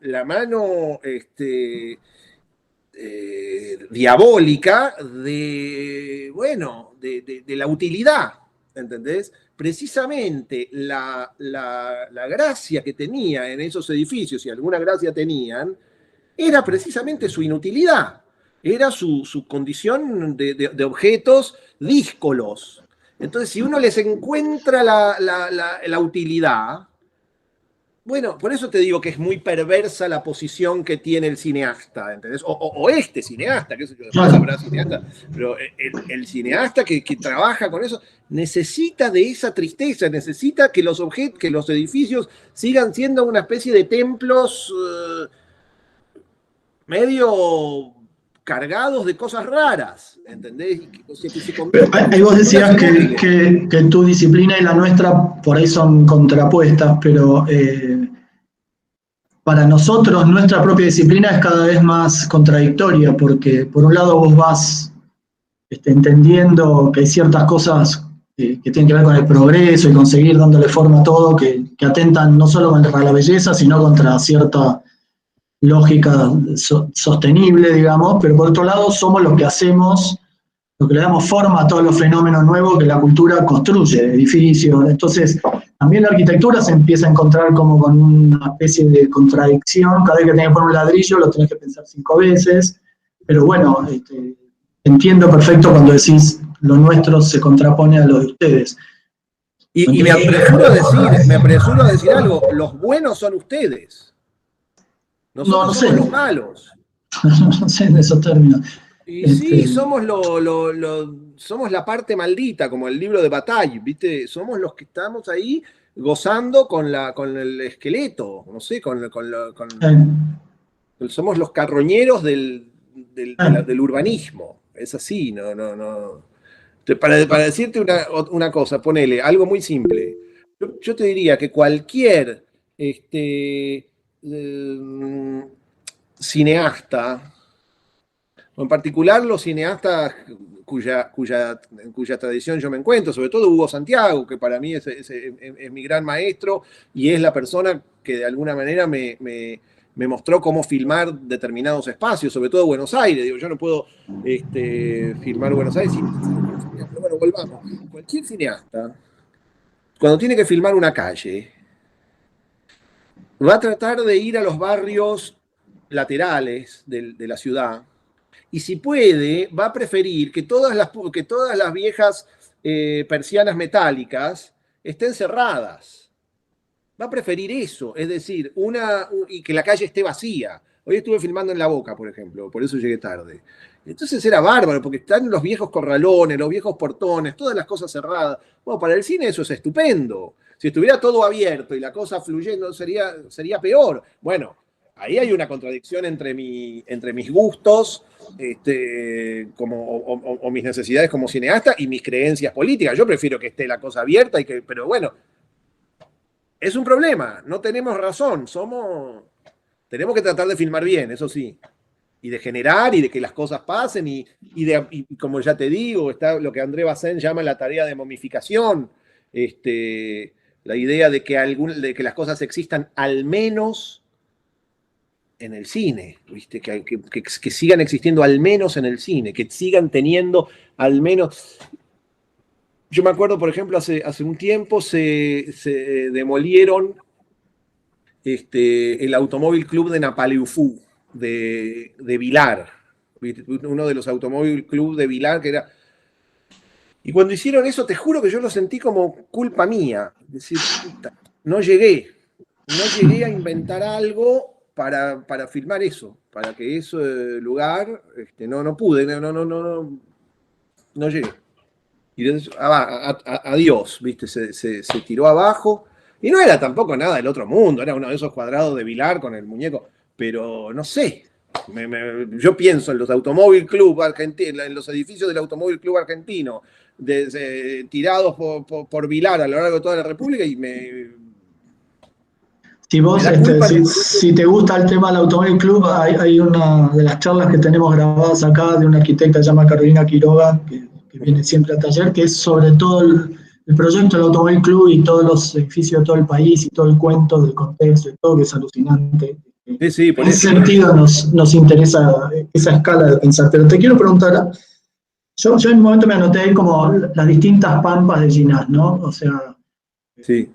diabólica bueno, de la utilidad, ¿entendés? Precisamente la gracia que tenía en esos edificios, y alguna gracia tenían, era precisamente su inutilidad, era su condición de objetos díscolos. Entonces, si uno les encuentra la utilidad, bueno, por eso te digo que es muy perversa la posición que tiene el cineasta, ¿entendés? O este cineasta, que después Claro. habrá cineasta, pero el cineasta que trabaja con eso necesita de esa tristeza, necesita que que los edificios sigan siendo una especie de templos medio cargados de cosas raras, ¿entendés? O sea, que se Pero conviertan en ahí vos estructuras decías inútiles. que tu disciplina y la nuestra por ahí son contrapuestas, pero para nosotros nuestra propia disciplina es cada vez más contradictoria, porque por un lado vos vas entendiendo que hay ciertas cosas que tienen que ver con el progreso y conseguir dándole forma a todo, que atentan no solo contra la belleza, sino contra cierta lógica sostenible, digamos, pero por otro lado somos los que hacemos, lo que le damos forma a todos los fenómenos nuevos que la cultura construye, edificios. Entonces, también la arquitectura se empieza a encontrar como con una especie de contradicción. Cada vez que tenés que poner un ladrillo, lo tenés que pensar 5 veces. Pero bueno, entiendo perfecto cuando decís lo nuestro se contrapone a lo de ustedes. Y me apresuro a decir algo, los buenos son ustedes, No, nosotros no sé, somos los malos. no sé en esos términos. Y sí, Este, somos la parte maldita, como el libro de Bataille, ¿viste? Somos los que estamos ahí gozando con el esqueleto, no sé, eh, Somos los carroñeros del urbanismo. Es así, no. Para decirte una cosa, ponele algo muy simple. Yo te diría que cualquier cineasta, o en particular los cineastas cuya tradición yo me encuentro, sobre todo Hugo Santiago, que para mí es mi gran maestro y es la persona que de alguna manera me mostró cómo filmar determinados espacios, sobre todo Buenos Aires. Digo, yo no puedo filmar Buenos Aires sin pensar en Buenos Aires, pero bueno, volvamos. Cualquier cineasta, cuando tiene que filmar una calle, va a tratar de ir a los barrios laterales de la ciudad, y si puede, va a preferir que todas las viejas persianas metálicas estén cerradas. Va a preferir eso, es decir, y que la calle esté vacía. Hoy estuve filmando en La Boca, por ejemplo, por eso llegué tarde. Entonces era bárbaro, porque están los viejos corralones, los viejos portones, todas las cosas cerradas. Bueno, para el cine eso es estupendo. Si estuviera todo abierto y la cosa fluyendo, sería peor. Bueno, ahí hay una contradicción entre mis gustos o mis necesidades como cineasta y mis creencias políticas. Yo prefiero que esté la cosa abierta, pero bueno, es un problema, no tenemos razón, tenemos que tratar de filmar bien, eso sí, y de generar y de que las cosas pasen y como ya te digo, está lo que André Bazin llama la tarea de momificación, la idea de que las cosas existan al menos en el cine, ¿viste? Que sigan existiendo al menos en el cine, que sigan teniendo al menos... Yo me acuerdo, por ejemplo, hace un tiempo se demolieron el Automóvil Club de Napaleufú, de Vilar, ¿viste? Uno de los Automóvil Club de Vilar que era... Y cuando hicieron eso, te juro que yo lo sentí como culpa mía. Es decir, puta, no llegué a inventar algo para filmar eso, para que ese lugar, no pude, no llegué. Y entonces, adiós, ¿viste? Se tiró abajo. Y no era tampoco nada del otro mundo, era uno de esos cuadrados de Vilar con el muñeco. Pero no sé, yo pienso en los Automóvil Club Argentino, en los edificios del Automóvil Club Argentino, tirados por Vilar a lo largo de toda la República y Si vos, si te gusta el tema del Automóvil Club, hay una de las charlas que tenemos grabadas acá de una arquitecta que se llama Carolina Quiroga, que viene siempre al taller, que es sobre todo el proyecto del Automóvil Club y todos los edificios de todo el país y todo el cuento del contexto y todo, que es alucinante. Sí, en ese sentido nos interesa esa escala de pensar. Pero te quiero preguntar, yo en un momento me anoté ahí como las distintas pampas de Ginás, ¿no? O sea, sí.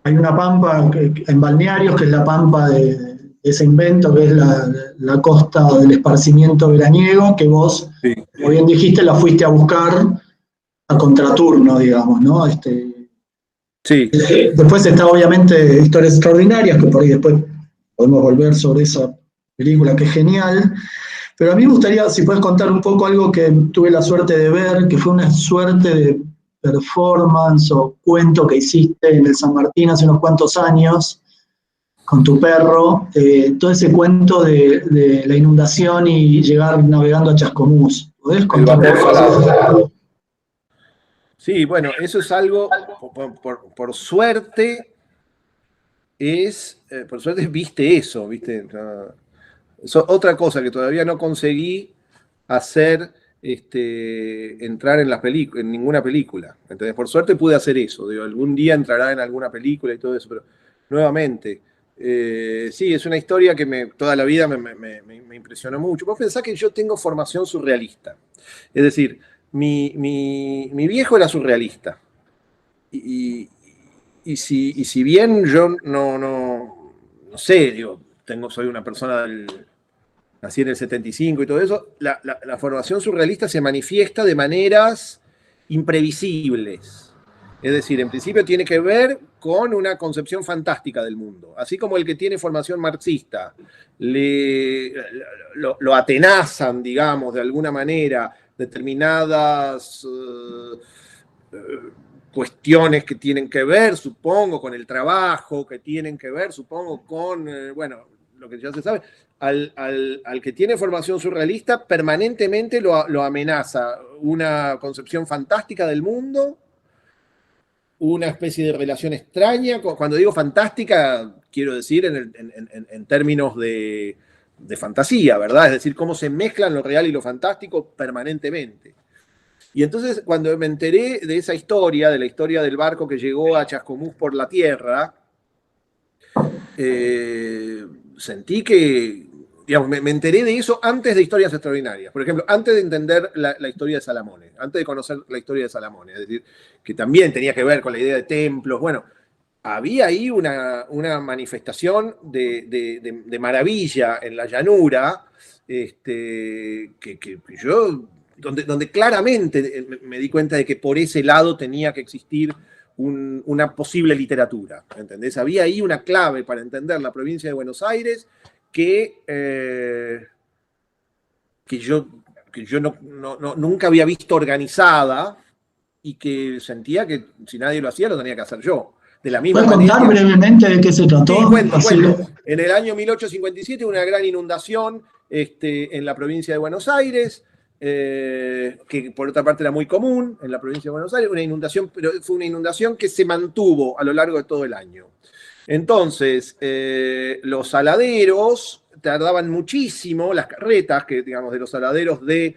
Hay una pampa en Balnearios, que es la pampa de ese invento, que es la costa del esparcimiento veraniego, que vos, Sí. como bien dijiste, la fuiste a buscar a contraturno, digamos, ¿no? Sí. Después está obviamente Historias Extraordinarias, que por ahí después podemos volver sobre esa película, que es genial. Pero a mí me gustaría, si puedes contar un poco algo que tuve la suerte de ver, que fue una suerte de performance o cuento que hiciste en el San Martín hace unos cuantos años con tu perro, todo ese cuento de la inundación y llegar navegando a Chascomús. ¿Podés contar un poco? Sí, bueno, eso es algo, por suerte, por suerte viste eso, ¿viste? Otra cosa que todavía no conseguí hacer, entrar en ninguna película. Entonces, por suerte pude hacer eso. Digo, algún día entrará en alguna película y todo eso, pero nuevamente, sí, es una historia que toda la vida me impresionó mucho. Vos pensás que yo tengo formación surrealista. Es decir, mi viejo era surrealista. Y si bien yo no sé, digo, soy una persona nací en el 75 y todo eso, la formación surrealista se manifiesta de maneras imprevisibles. Es decir, en principio tiene que ver con una concepción fantástica del mundo. Así como el que tiene formación marxista lo atenazan, digamos, de alguna manera, determinadas cuestiones que tienen que ver, supongo, con el trabajo, que tienen que ver, supongo, con, bueno, lo que ya se sabe, al que tiene formación surrealista permanentemente lo amenaza una concepción fantástica del mundo, una especie de relación extraña. Cuando digo fantástica, quiero decir en términos de fantasía, ¿verdad? Es decir, cómo se mezclan lo real y lo fantástico permanentemente. Y entonces, cuando me enteré de esa historia, de la historia del barco que llegó a Chascomús por la tierra, sentí que, digamos, me enteré de eso antes de Historias Extraordinarias. Por ejemplo, antes de entender la historia de Salamone, antes de conocer la historia de Salamone, es decir, que también tenía que ver con la idea de templos. Bueno, había ahí una manifestación de maravilla en la llanura, que yo, donde claramente me di cuenta de que por ese lado tenía que existir una posible literatura, ¿entendés? Había ahí una clave para entender la provincia de Buenos Aires que yo nunca había visto organizada y que sentía que si nadie lo hacía, lo tenía que hacer yo. De la misma ¿Puedes manera. contar brevemente de qué se trató? Sí, cuento. En el año 1857 una gran inundación en la provincia de Buenos Aires, que por otra parte era muy común en la provincia de Buenos Aires, una inundación, pero fue una inundación que se mantuvo a lo largo de todo el año. Entonces, los saladeros tardaban muchísimo, las carretas, que digamos, de los saladeros de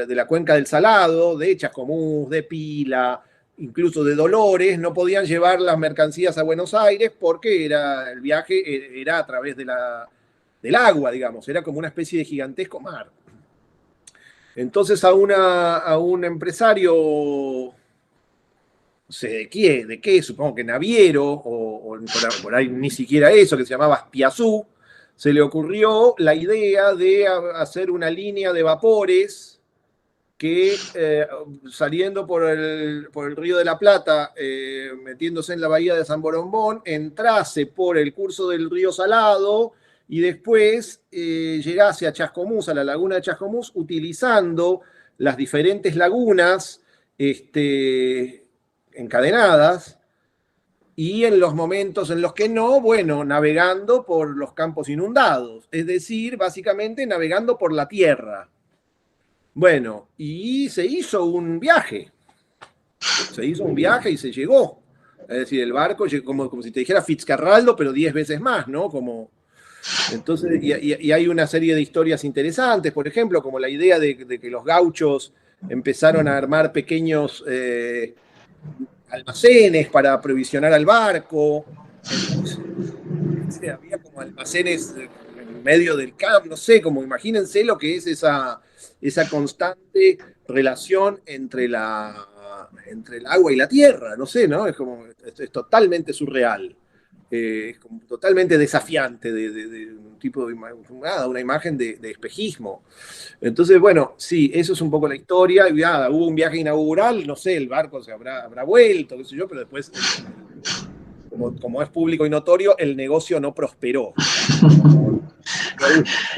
la cuenca del Salado, de Chascomús, de Pila, incluso de Dolores, no podían llevar las mercancías a Buenos Aires porque el viaje era a través del agua, digamos, era como una especie de gigantesco mar. Entonces a un empresario, no sé de qué, supongo que naviero, o por ahí ni siquiera eso, que se llamaba Espiazú, se le ocurrió la idea de hacer una línea de vapores que saliendo por el Río de la Plata, metiéndose en la bahía de San Borombón, entrase por el curso del río Salado y después llegase a Chascomús, a la laguna de Chascomús, utilizando las diferentes lagunas encadenadas, y en los momentos en los que no, bueno, navegando por los campos inundados, es decir, básicamente navegando por la tierra. Bueno, y se hizo un viaje y se llegó. Es decir, el barco, como si te dijera Fitzcarraldo, pero 10 veces más, ¿no? Entonces, y hay una serie de historias interesantes, por ejemplo, como la idea de que los gauchos empezaron a armar pequeños almacenes para aprovisionar al barco. Entonces, había como almacenes en medio del campo, no sé, como imagínense lo que es esa constante relación entre el agua y la tierra, no sé, ¿no? Es totalmente surreal, es como totalmente desafiante de un tipo de una imagen de espejismo. Entonces, bueno, sí, eso es un poco la historia, y nada, hubo un viaje inaugural, no sé, el barco se habrá vuelto, qué sé yo, pero después, como es público y notorio, el negocio no prosperó.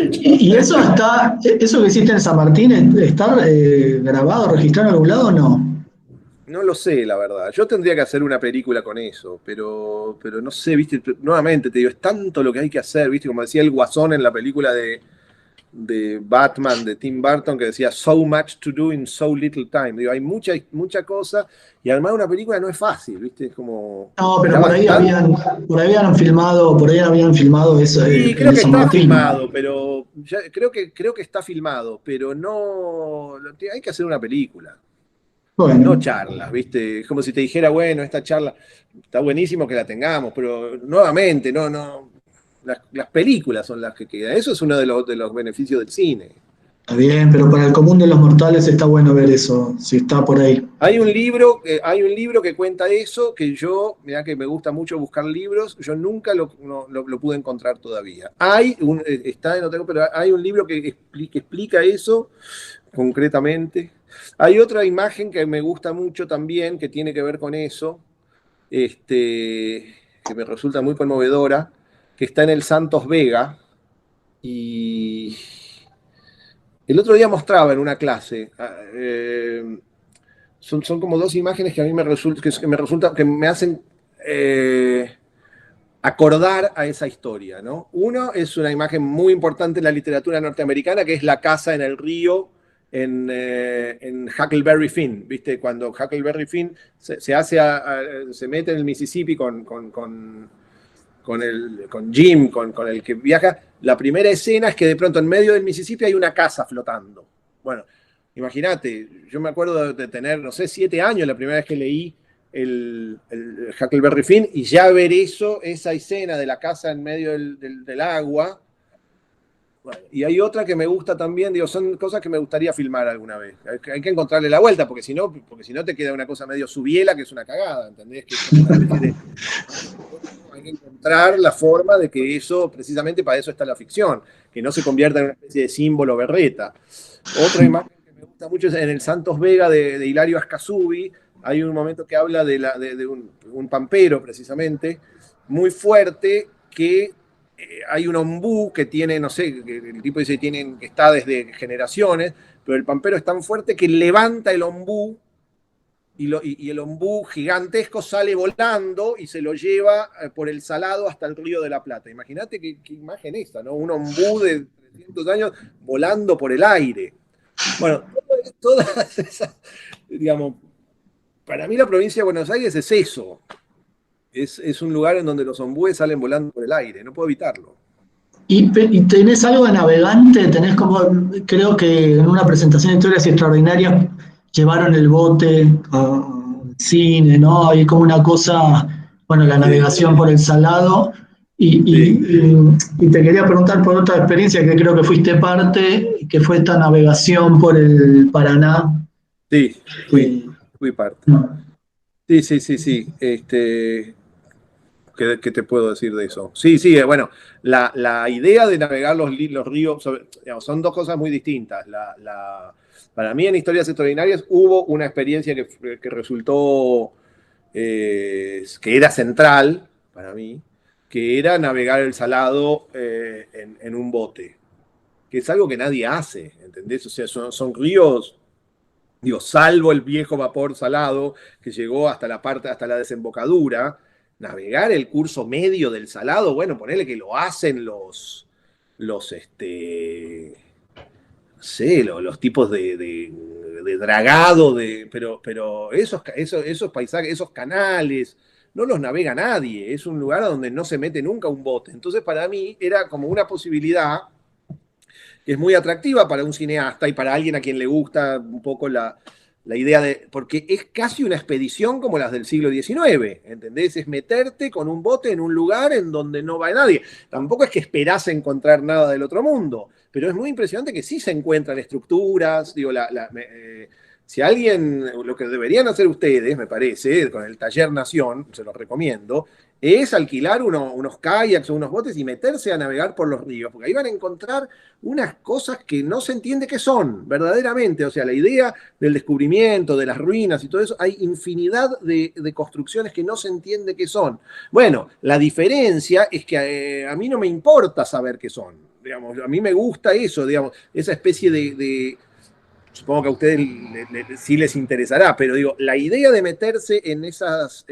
¿Y eso que hiciste en San Martín, está grabado, registrado en algún lado o no? No lo sé, la verdad. Yo tendría que hacer una película con eso, pero no sé, viste, nuevamente te digo, es tanto lo que hay que hacer, viste, como decía el Guasón en la película de Batman, de Tim Burton, que decía so much to do in so little time. Digo, hay mucha cosa, y además una película no es fácil, viste, es como... No, pero por ahí habían filmado eso, Sí, el creo de que San está Martín. filmado, pero creo que está filmado, pero no, hay que hacer una película. No Bueno, charlas, ¿viste? Es como si te dijera, bueno, esta charla está buenísimo que la tengamos, pero nuevamente, no. Las películas son las que quedan. Eso es uno de los beneficios del cine. está bien, pero para el común de los mortales está bueno ver eso, si está por ahí. Hay un libro que cuenta eso, que yo, mirá que me gusta mucho buscar libros, yo nunca lo pude encontrar todavía. Está en otro, pero hay un libro que explica eso concretamente. Hay otra imagen que me gusta mucho también, que tiene que ver con eso, que me resulta muy conmovedora, que está en el Santos Vega, y el otro día mostraba en una clase, son como dos imágenes que a mí me hacen acordar a esa historia, ¿no? Uno es una imagen muy importante en la literatura norteamericana, que es la casa en el río en Huckleberry Finn, ¿viste? Cuando Huckleberry Finn se mete en el Mississippi con Jim, con el que viaja, la primera escena es que de pronto en medio del Mississippi hay una casa flotando. Bueno, imagínate, yo me acuerdo de tener, no sé, 7 años la primera vez que leí el Huckleberry Finn, y ya ver esa escena de la casa en medio del agua. Bueno, y hay otra que me gusta también, digo, son cosas que me gustaría filmar alguna vez. Hay que encontrarle la vuelta, porque si no te queda una cosa medio subiela, que es una cagada, ¿entendés? Que es como una especie de... Hay que encontrar la forma de que eso, precisamente para eso está la ficción, que no se convierta en una especie de símbolo berreta. Otra imagen que me gusta mucho es en el Santos Vega de Hilario Ascasubi. Hay un momento que habla de un pampero, precisamente, muy fuerte, que hay un ombú que tiene, no sé, que el tipo dice que está desde generaciones, pero el pampero es tan fuerte que levanta el ombú y el ombú gigantesco sale volando y se lo lleva por el Salado hasta el Río de la Plata. Imagínate qué imagen esa, ¿no? Un ombú de 300 años volando por el aire. Bueno, todas esas, digamos, para mí la provincia de Buenos Aires es eso. Es un lugar en donde los ombúes salen volando por el aire, no puedo evitarlo. ¿Y tenés algo de navegante? Tenés como, creo que en una presentación de historias extraordinarias llevaron el bote al cine, ¿no? Hay como una cosa, bueno, la navegación por el Salado. Y te quería preguntar por otra experiencia que creo que fuiste parte, que fue esta navegación por el Paraná. Sí, fui parte. No. Sí. ¿Qué te puedo decir de eso? Sí, bueno, la idea de navegar los ríos, digamos, son dos cosas muy distintas. Para mí en Historias Extraordinarias hubo una experiencia que resultó, que era central para mí, que era navegar el Salado en un bote, que es algo que nadie hace, ¿entendés? O sea, son ríos, digo, salvo el viejo vapor Salado que llegó hasta la desembocadura. Navegar el curso medio del Salado, bueno, ponele que lo hacen los no sé, los tipos de dragado, pero esos paisajes, esos canales, no los navega nadie, es un lugar donde no se mete nunca un bote. Entonces para mí era como una posibilidad que es muy atractiva para un cineasta y para alguien a quien le gusta un poco la idea de, porque es casi una expedición como las del siglo XIX, ¿entendés? Es meterte con un bote en un lugar en donde no va nadie. Tampoco es que esperás encontrar nada del otro mundo, pero es muy impresionante que sí se encuentran estructuras, digo, si alguien, lo que deberían hacer ustedes, me parece, con el Taller Nación, se los recomiendo, es alquilar unos kayaks o unos botes y meterse a navegar por los ríos, porque ahí van a encontrar unas cosas que no se entiende qué son, verdaderamente. O sea, la idea del descubrimiento, de las ruinas y todo eso, hay infinidad de construcciones que no se entiende qué son. Bueno, la diferencia es que a mí no me importa saber qué son. Digamos, a mí me gusta eso, digamos, esa especie supongo que a ustedes sí les interesará, pero digo, la idea de meterse en esas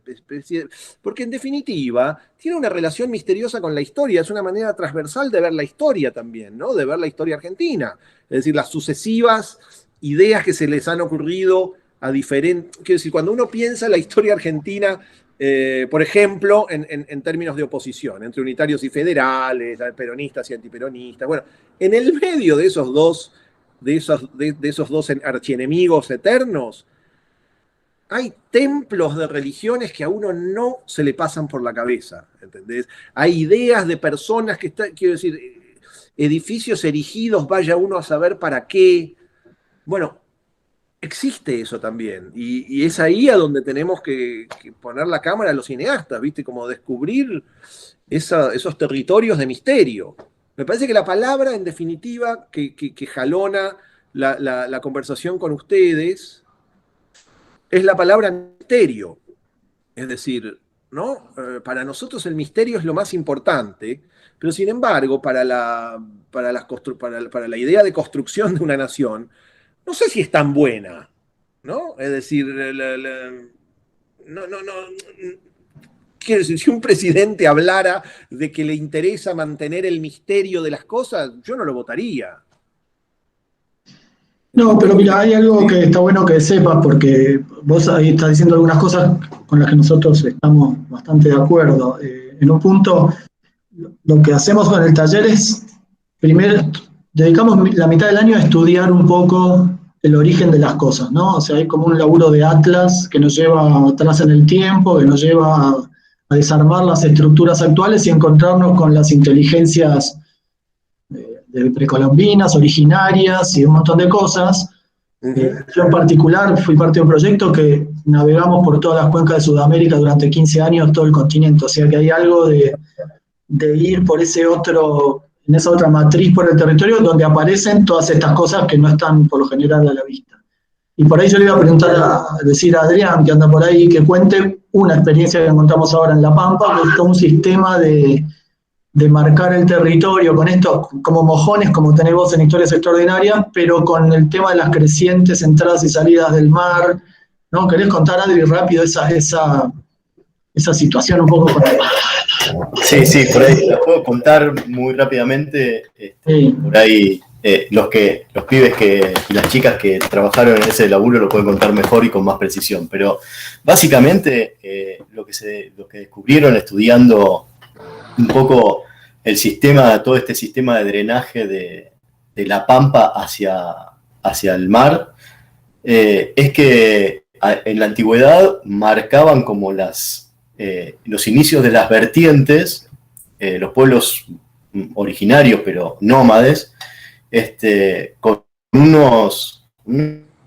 especies, porque en definitiva tiene una relación misteriosa con la historia, es una manera transversal de ver la historia también, ¿no? De ver la historia argentina, es decir, las sucesivas ideas que se les han ocurrido a diferentes, quiero decir, cuando uno piensa la historia argentina, por ejemplo, en términos de oposición, entre unitarios y federales, peronistas y antiperonistas, bueno, en el medio de esos dos archienemigos eternos, hay templos de religiones que a uno no se le pasan por la cabeza, ¿entendés? Hay ideas de personas que están, quiero decir, edificios erigidos, vaya uno a saber para qué. Bueno, existe eso también, y es ahí a donde tenemos que poner la cámara a los cineastas, ¿viste? Como descubrir esos territorios de misterio. Me parece que la palabra, en definitiva, que jalona la conversación con ustedes, es la palabra misterio. Es decir, ¿no? Para nosotros el misterio es lo más importante, pero sin embargo, para la idea de construcción de una nación, no sé si es tan buena, ¿no? Es decir, no, Quiero decir, si un presidente hablara de que le interesa mantener el misterio de las cosas, yo no lo votaría. No, pero mira, hay algo que está bueno que sepas, porque vos ahí estás diciendo algunas cosas con las que nosotros estamos bastante de acuerdo. En un punto, lo que hacemos con el taller es, primero, dedicamos la mitad del año a estudiar un poco el origen de las cosas, ¿no? O sea, hay como un laburo de atlas que nos lleva atrás en el tiempo, que nos lleva a desarmar las estructuras actuales y encontrarnos con las inteligencias de precolombinas, originarias y un montón de cosas. Yo en particular fui parte de un proyecto que navegamos por todas las cuencas de Sudamérica durante 15 años, todo el continente, o sea que hay algo de ir por ese otro, en esa otra matriz por el territorio donde aparecen todas estas cosas que no están por lo general a la vista. Y por ahí yo le iba a preguntar, decir a Adrián, que anda por ahí, que cuente una experiencia que encontramos ahora en La Pampa, que es todo un sistema de marcar el territorio con esto, como mojones, como tenés vos en Historias Extraordinarias, pero con el tema de las crecientes entradas y salidas del mar, ¿no? ¿Querés contar, Adri, rápido esa situación un poco por ahí? Sí, por ahí la puedo contar muy rápidamente. Sí. Por ahí los pibes y las chicas que trabajaron en ese laburo lo pueden contar mejor y con más precisión. Pero básicamente lo que descubrieron estudiando un poco todo este sistema de drenaje de la Pampa hacia el mar, es que en la antigüedad marcaban como los inicios de las vertientes, los pueblos originarios pero nómades, con una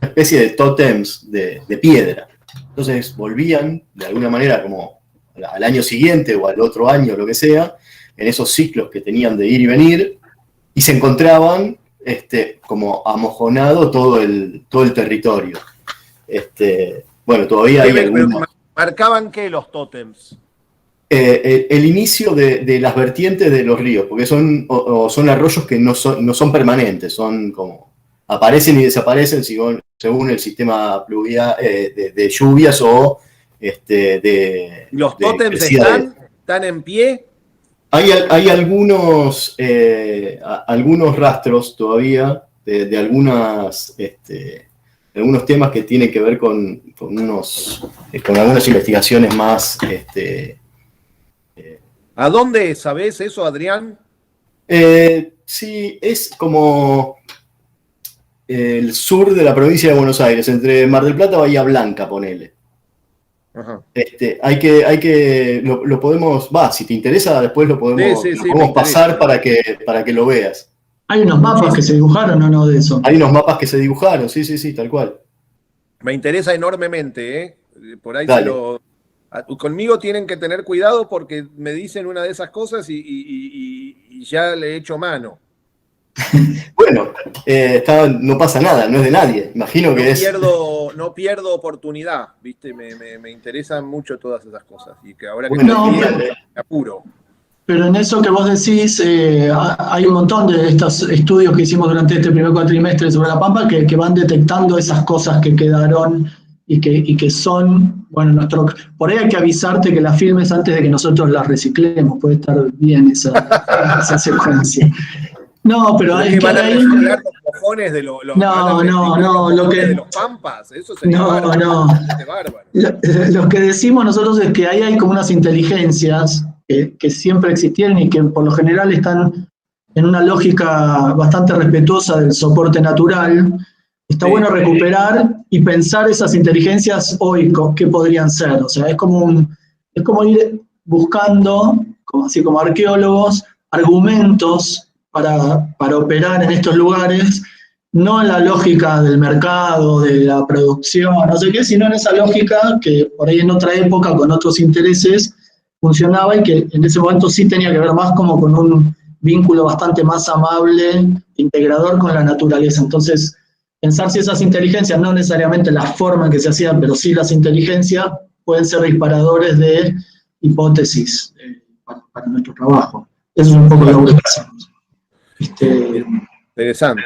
especie de tótems de piedra. Entonces volvían de alguna manera como al año siguiente o al otro año, lo que sea, en esos ciclos que tenían de ir y venir, y se encontraban como amojonado todo el territorio. Bueno, todavía hay algunos... ¿Marcaban qué los tótems? El inicio de las vertientes de los ríos, porque son arroyos que no son permanentes, son como aparecen y desaparecen según el sistema pluvial de lluvias o ¿Los tótems están en pie? Hay algunos rastros todavía de algunos temas que tienen que ver con algunas investigaciones más. ¿A dónde sabés eso, Adrián? Sí, es como el sur de la provincia de Buenos Aires, entre Mar del Plata y Bahía Blanca, ponele. Ajá. Lo podemos, si te interesa, después lo podemos pasar para que lo veas. Hay unos mapas que se dibujaron, ¿o no, de eso? Hay unos mapas que se dibujaron, sí, tal cual. Me interesa enormemente, ¿eh? Por ahí conmigo tienen que tener cuidado porque me dicen una de esas cosas y ya le echo mano. Bueno, no pasa nada, no es de nadie. Imagino que no pierdo oportunidad, ¿viste? Me interesan mucho todas esas cosas. Y que ahora que me apuro. Pero en eso que vos decís, hay un montón de estos estudios que hicimos durante este primer cuatrimestre sobre La Pampa que van detectando esas cosas que quedaron y que son, bueno, por ahí hay que avisarte que las filmes antes de que nosotros las reciclemos, puede estar bien esa secuencia. No, pero es que van a reciclar los cojones de los de los pampas, eso sería bárbaro. Lo que decimos nosotros es que ahí hay como unas inteligencias que siempre existieron y que por lo general están en una lógica bastante respetuosa del soporte natural. Está bueno recuperar y pensar esas inteligencias hoy, ¿qué podrían ser? O sea, es como ir buscando, así como arqueólogos, argumentos para operar en estos lugares, no en la lógica del mercado, de la producción, no sé qué, sino en esa lógica que por ahí en otra época, con otros intereses, funcionaba y que en ese momento sí tenía que ver más como con un vínculo bastante más amable, integrador con la naturaleza. Entonces, pensar si esas inteligencias, no necesariamente la forma en que se hacían, pero sí las inteligencias, pueden ser disparadores de hipótesis para nuestro trabajo. Eso es un poco lo que hacemos. Interesante.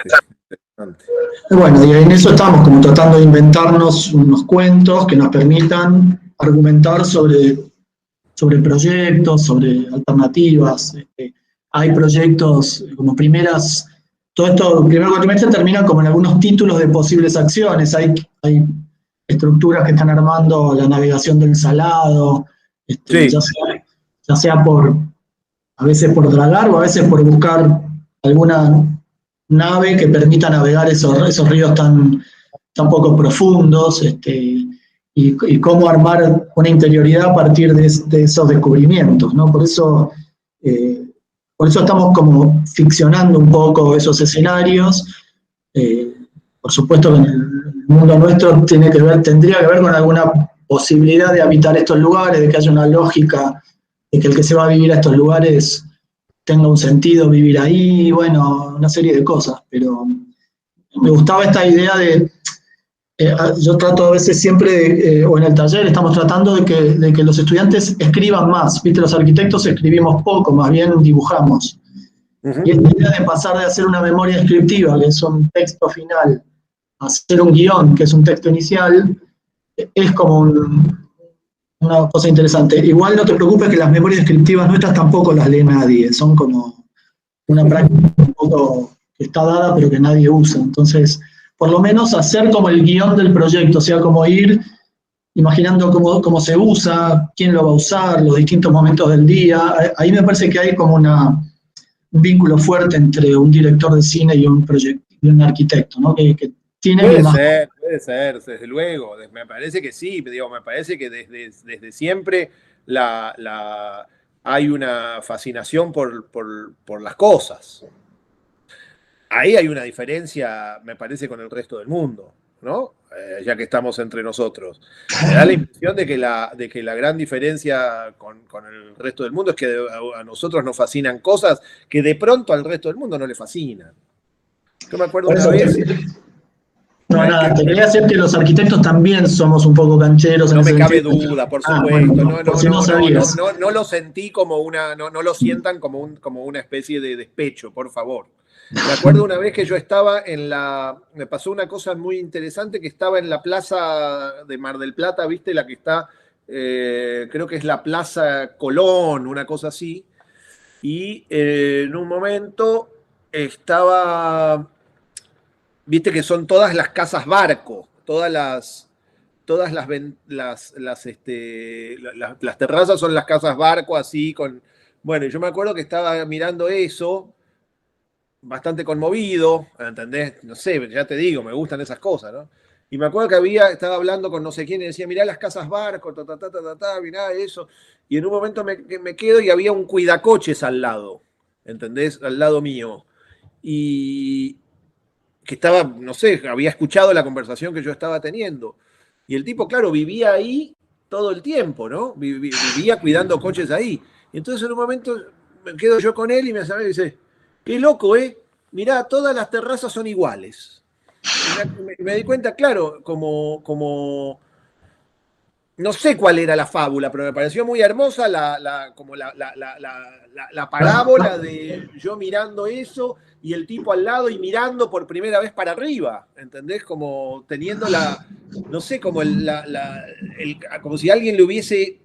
Bueno, y en eso estamos, como tratando de inventarnos unos cuentos que nos permitan argumentar sobre sobre proyectos, sobre alternativas. Hay proyectos como primeras, todo esto, el primer cuatrimestre termina como en algunos títulos de posibles acciones. Hay estructuras que están armando la navegación del Salado, Sí. ya sea a veces por dragar o a veces por buscar alguna nave que permita navegar esos ríos tan poco profundos, y cómo armar una interioridad a partir de esos descubrimientos, ¿no? Por eso estamos como ficcionando un poco esos escenarios. Por supuesto que en el mundo nuestro tendría que ver con alguna posibilidad de habitar estos lugares, de que haya una lógica, de que el que se va a vivir a estos lugares tenga un sentido vivir ahí, bueno, una serie de cosas, pero me gustaba esta idea de, yo trato a veces siempre, o en el taller estamos tratando de que los estudiantes escriban más, ¿viste? Los arquitectos escribimos poco, más bien dibujamos. Y esta idea de pasar de hacer una memoria descriptiva, que es un texto final, a hacer un guión, que es un texto inicial, es como una cosa interesante. Igual no te preocupes que las memorias descriptivas nuestras tampoco las lee nadie, son como una práctica un poco que está dada pero que nadie usa. Entonces, por lo menos hacer como el guión del proyecto, o sea, como ir imaginando cómo se usa, quién lo va a usar, los distintos momentos del día. Ahí me parece que hay como un vínculo fuerte entre un director de cine y un arquitecto, ¿no? Que tiene puede ser, desde luego. Me parece que sí, digo, me parece que desde siempre hay una fascinación por las cosas. Ahí hay una diferencia, me parece, con el resto del mundo, ¿no? Ya que estamos entre nosotros. Me da la impresión de que la gran diferencia con el resto del mundo es que a nosotros nos fascinan cosas que de pronto al resto del mundo no le fascinan. Yo me acuerdo una vez... No, nada, te quería decir que los arquitectos también somos un poco cancheros. No me cabe duda, por supuesto. Bueno, no lo sentí como no lo sientan como una especie de despecho, por favor. Me acuerdo una vez que yo estaba me pasó una cosa muy interesante, que estaba en la plaza de Mar del Plata, ¿viste? La que está, creo que es la Plaza Colón, una cosa así. Y en un momento estaba... Viste que son todas las casas barco, todas las terrazas son las casas barco, así con... Bueno, yo me acuerdo que estaba mirando eso, bastante conmovido, ¿entendés? No sé, ya te digo, me gustan esas cosas, ¿no? Y me acuerdo que estaba hablando con no sé quién y decía, mirá las casas barco, mirá eso. Y en un momento me quedo y había un cuidacoches al lado, ¿entendés? Al lado mío. Y que estaba, no sé, había escuchado la conversación que yo estaba teniendo. Y el tipo, claro, vivía ahí todo el tiempo, ¿no? Vivía cuidando coches ahí. Y entonces en un momento me quedo yo con él y me dice, qué loco, ¿eh? Mirá, todas las terrazas son iguales. Y me di cuenta, claro, como no sé cuál era la fábula, pero me pareció muy hermosa la parábola de yo mirando eso y el tipo al lado y mirando por primera vez para arriba, ¿entendés? Como teniendo no sé, como como si alguien le hubiese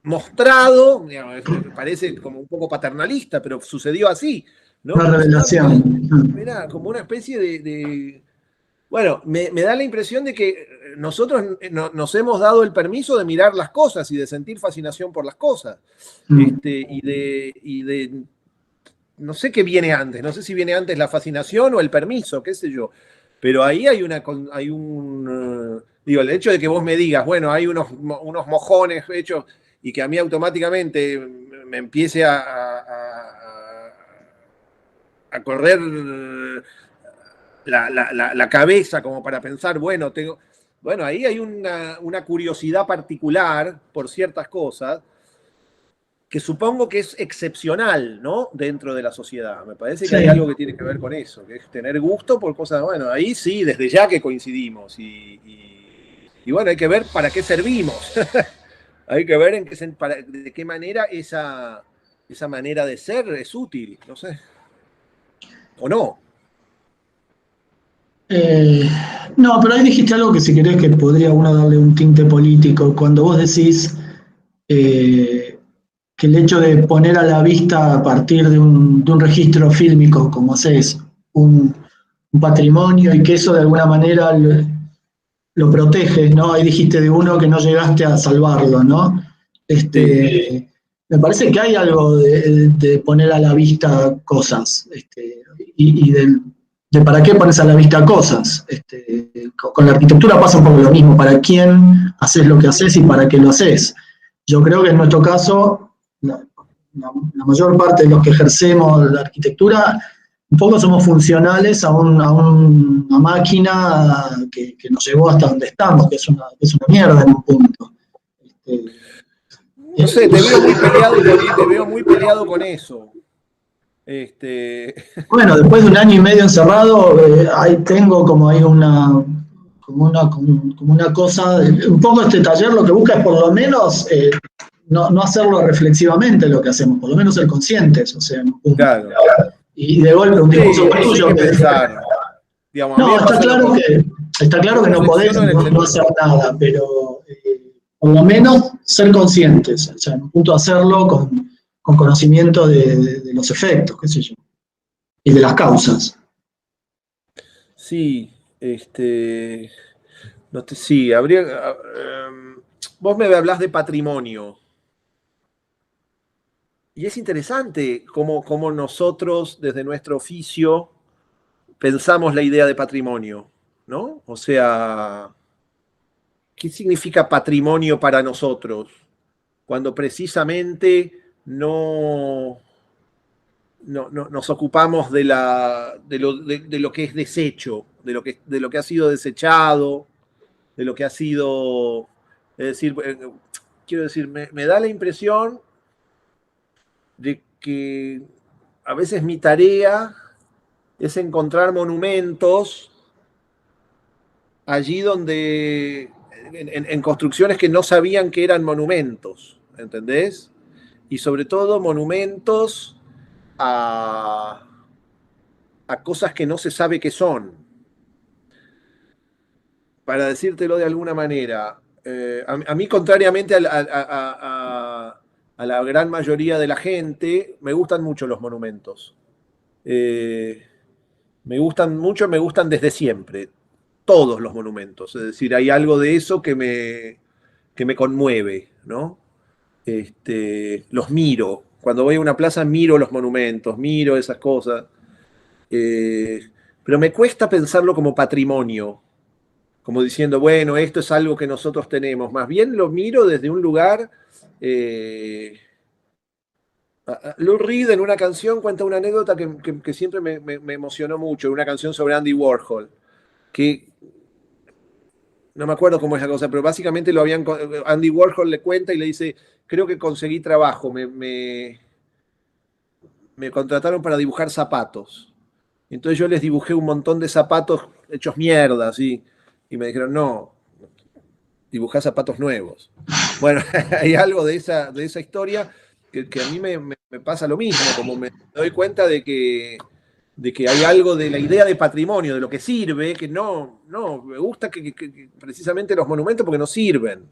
mostrado, digamos, parece como un poco paternalista, pero sucedió así, ¿no? Una revelación. Mirá, como una especie de bueno, me da la impresión de que nosotros nos hemos dado el permiso de mirar las cosas y de sentir fascinación por las cosas. Y de no sé qué viene antes, no sé si viene antes la fascinación o el permiso, qué sé yo. Pero ahí digo, el hecho de que vos me digas, bueno, hay unos mojones hechos y que a mí automáticamente me empiece a correr la cabeza como para pensar, bueno, ahí hay una curiosidad particular por ciertas cosas que supongo que es excepcional, ¿no? Dentro de la sociedad. Me parece que hay algo que tiene que ver con eso, que es tener gusto por cosas, bueno, ahí sí, desde ya que coincidimos. Y bueno, hay que ver para qué servimos. Hay que ver de qué manera esa manera de ser es útil, no sé. ¿O no? No, pero ahí dijiste algo que si querés que podría uno darle un tinte político. Cuando vos decís que el hecho de poner a la vista a partir de un registro fílmico, como haces, un patrimonio y que eso de alguna manera lo proteges, ¿no? Ahí dijiste de uno que no llegaste a salvarlo, ¿no? Sí. Me parece que hay algo de poner a la vista cosas, y de para qué pones a la vista cosas. Con la arquitectura pasa un poco lo mismo, para quién haces lo que haces y para qué lo haces. Yo creo que en nuestro caso, la mayor parte de los que ejercemos la arquitectura, un poco somos funcionales a una máquina que nos llevó hasta donde estamos, que es una mierda en un punto. No sé, te veo muy peleado con eso. Bueno, después de un año y medio encerrado, ahí tengo como ahí como una cosa, un poco este taller lo que busca es por lo menos no hacerlo reflexivamente lo que hacemos, por lo menos ser conscientes, o sea, en un punto. Claro. Y de golpe un discurso Sí, tuyo hay que que pensar. Digamos, a mí no, me pasa está claro que no podés reflexiono en el no hacer nada, pero por lo menos ser conscientes, o sea, en un punto hacerlo con conocimiento de los efectos, qué sé yo, y de las causas. Sí, sí, habría. Vos me hablás de patrimonio. Y es interesante cómo nosotros, desde nuestro oficio, pensamos la idea de patrimonio, ¿no? O sea, ¿qué significa patrimonio para nosotros? Cuando precisamente no nos ocupamos de lo que es desecho, de lo que ha sido desechado, de lo que ha sido. Es decir, quiero decir, me da la impresión de que a veces mi tarea es encontrar monumentos allí donde, en construcciones que no sabían que eran monumentos, ¿entendés? Y sobre todo monumentos a cosas que no se sabe qué son. Para decírtelo de alguna manera, a mí, contrariamente a la gran mayoría de la gente, me gustan mucho los monumentos. Me gustan mucho, me gustan desde siempre, todos los monumentos. Es decir, hay algo de eso que me conmueve, ¿no? Los miro. Cuando voy a una plaza miro los monumentos, miro esas cosas. Pero me cuesta pensarlo como patrimonio, como diciendo, bueno, esto es algo que nosotros tenemos. Más bien lo miro desde un lugar. Lou Reed en una canción cuenta una anécdota que siempre me emocionó mucho, una canción sobre Andy Warhol, que no me acuerdo cómo es la cosa, pero básicamente Andy Warhol le cuenta y le dice, creo que conseguí trabajo, me contrataron para dibujar zapatos. Entonces yo les dibujé un montón de zapatos hechos mierda, así, y me dijeron, no, dibujá zapatos nuevos. Bueno, hay algo de esa historia que a mí me pasa lo mismo, como me doy cuenta de que hay algo de la idea de patrimonio, de lo que sirve, que no, me gusta que precisamente los monumentos porque no sirven.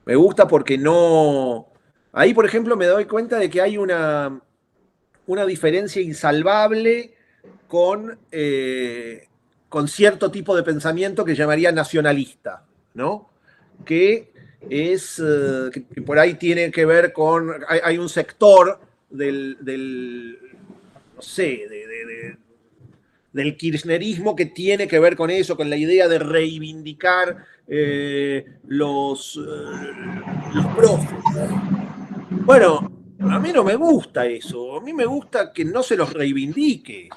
Me gusta porque no. Ahí, por ejemplo, me doy cuenta de que hay una diferencia insalvable con cierto tipo de pensamiento que llamaría nacionalista, ¿no? Que es, que por ahí tiene que ver con, hay un sector no sé, del kirchnerismo que tiene que ver con eso, con la idea de reivindicar los prófugos. Bueno, a mí no me gusta eso, a mí me gusta que no se los reivindique.